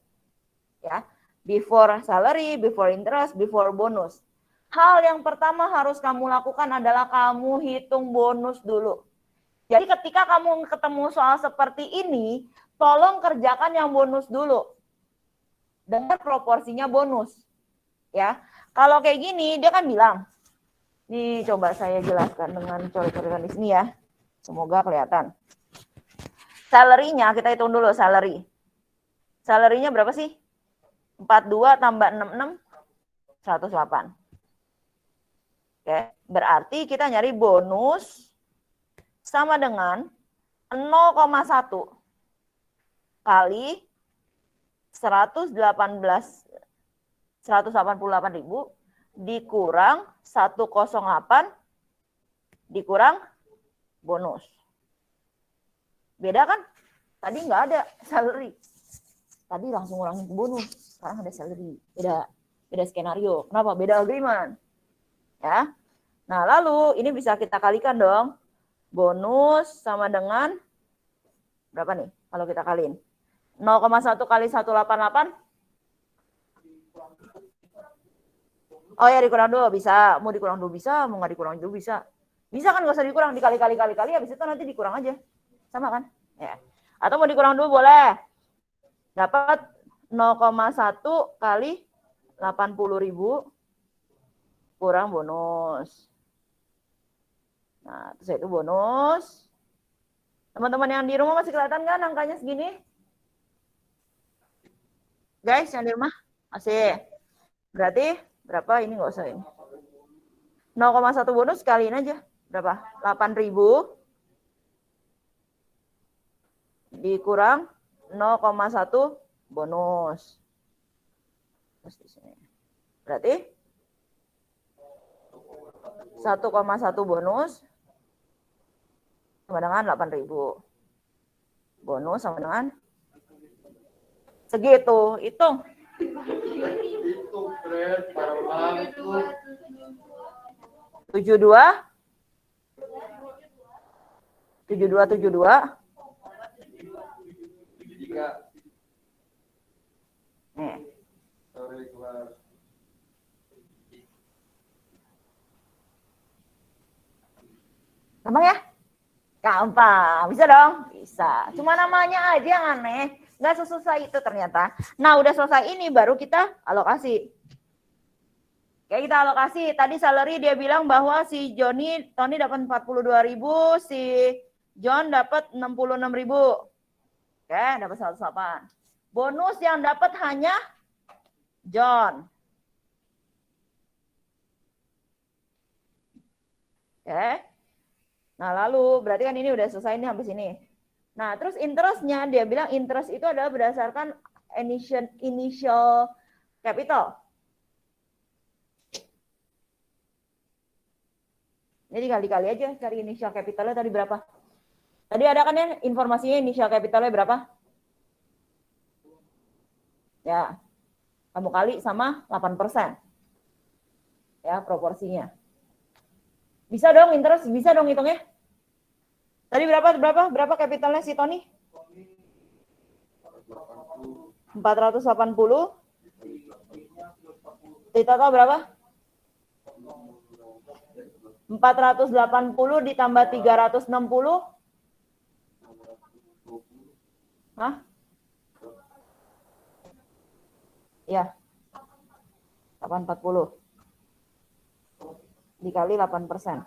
Ya. Before salary, before interest, before bonus. Hal yang pertama harus kamu lakukan adalah kamu hitung bonus dulu. Jadi ketika kamu ketemu soal seperti ini, tolong kerjakan yang bonus dulu. Dengan proporsinya bonus. Ya. Kalau kayak gini, dia kan bilang, ini coba saya jelaskan dengan coret-coretan di sini ya. Semoga kelihatan. Salary-nya, kita hitung dulu salary. Salary-nya berapa sih? 42 tambah 66, 108. Oke, berarti kita nyari bonus sama dengan 0,1 kali 188.000 dikurang 108 dikurang bonus. Beda kan? Tadi nggak ada salary. Tadi langsung ngurangin ke bonus. Sekarang ada salary. Beda skenario. Kenapa? Beda agreement. Ya. Nah, lalu ini bisa kita kalikan dong. Bonus sama dengan berapa nih kalau kita kaliin? 0,1 kali 188. Oh ya, dikurang 2 bisa. Mau dikurang 2 bisa, mau nggak dikurang 2 bisa. Bisa kan, nggak usah dikurang, dikali-kali, habis itu nanti dikurang aja. Sama kan? Ya. Atau mau dikurang 2 boleh. Dapat 0,1 kali 80.000 kurang bonus. Nah, terus itu bonus. Teman-teman yang di rumah masih kelihatan kan angkanya segini? Guys, yang di rumah masih. Berarti berapa? Ini nggak usah ini. 0,1 bonus kaliin aja. Berapa? 8.000 dikurang 0,1 bonus. Terus di sini. Berarti 1,1 bonus sama dengan 8.000. Bonus sama dengan segitu. Hitung. 72. 72. Nih. Gampang ya? Gampang. Bisa dong? Bisa. Cuma namanya aja yang aneh. Nggak sesusah itu ternyata. Nah, udah selesai ini baru kita alokasi. Oke, kita alokasi. Tadi salary dia bilang bahwa si Tony dapat 42.000, si John dapat 66.000. Oke, dapat 108. Bonus yang dapat hanya John. Oke. Nah, lalu berarti kan ini udah selesai nih sampai sini. Nah, terus interest-nya dia bilang interest itu adalah berdasarkan initial capital. Jadi kali-kali aja cari initial capitalnya tadi berapa. Tadi ada kan ya informasinya initial capitalnya berapa? Ya, kamu kali sama 8%. Ya, proporsinya. Bisa dong interest, bisa dong hitungnya. Tadi berapa capitalnya si Tony? 480. Di total berapa? 480 ditambah 360. Hah? Ya. 840. Dikali 8%.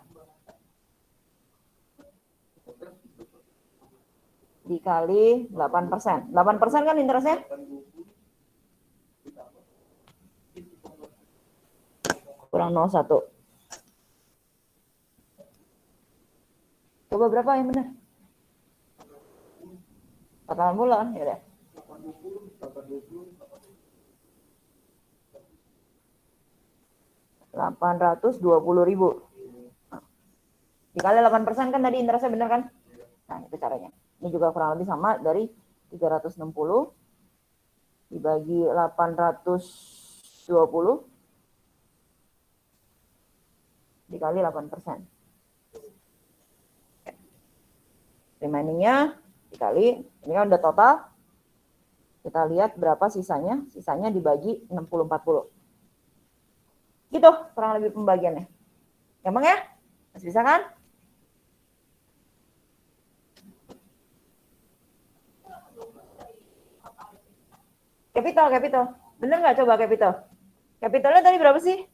dikali 8%. 8% kan interestnya? Kurang 0,1. Coba berapa yang benar? 80 kan? Ya udah. 820.000. Dikali 8% kan tadi interestnya benar kan? Nah, itu caranya. Ini juga kurang lebih sama dari 360 dibagi 820 dikali 8%. Remaining-nya dikali, ini kan udah total. Kita lihat berapa sisanya. Sisanya dibagi 60-40. Gitu kurang lebih pembagiannya. Gampang ya? Masih bisa kan? Capital. Bener nggak coba capital? Capitalnya tadi berapa sih?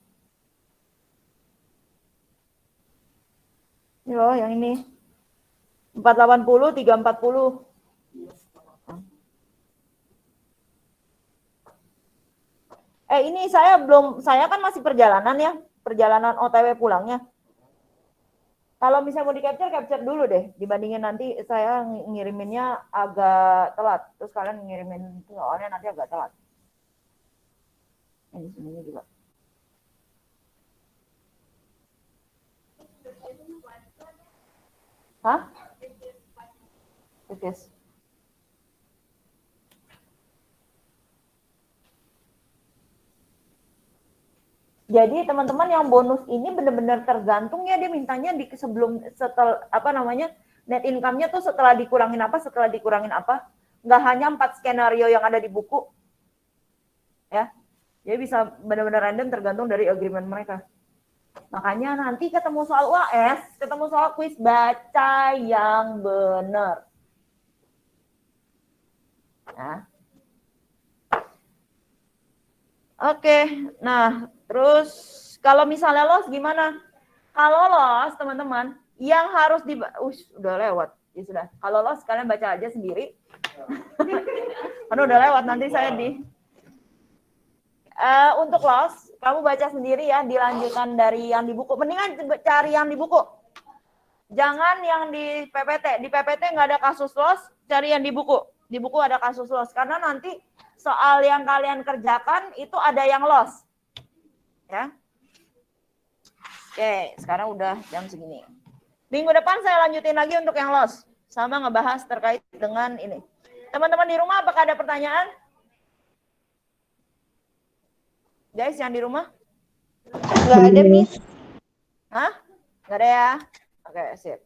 Ini loh yang ini. 480, 340. Ini saya kan masih perjalanan ya. Perjalanan OTW pulangnya. Kalau misalnya mau capture dulu deh. Dibandingin nanti saya ngiriminnya agak telat. Terus kalian ngirimin soalnya nanti agak telat. Ini sininya juga. Hah? Yes. Jadi teman-teman yang bonus ini benar-benar tergantung ya, dia mintanya di setelah net income-nya tuh setelah dikurangin apa. Nggak hanya 4 skenario yang ada di buku. Ya. Jadi bisa benar-benar random tergantung dari agreement mereka. Makanya nanti ketemu soal UAS, ketemu soal kuis, baca yang benar. Nah. Oke, nah terus kalau misalnya loss gimana? Kalau loss teman-teman, yang harus udah lewat, ya sudah. Kalau loss kalian baca aja sendiri. Karena udah lewat nanti saya untuk loss kamu baca sendiri ya, dilanjutkan dari yang di buku. Mendingan cari yang di buku. Jangan yang di PPT. Di PPT nggak ada kasus loss, cari yang di buku. Di buku ada kasus loss karena nanti soal yang kalian kerjakan itu ada yang loss. Ya. Oke, sekarang udah jam segini. Minggu depan saya lanjutin lagi untuk yang loss. Sama ngebahas terkait dengan ini. Teman-teman di rumah apakah ada pertanyaan? Guys, yang di rumah? Nggak ada, Miss. Hah? Nggak ada ya? Oke, sip.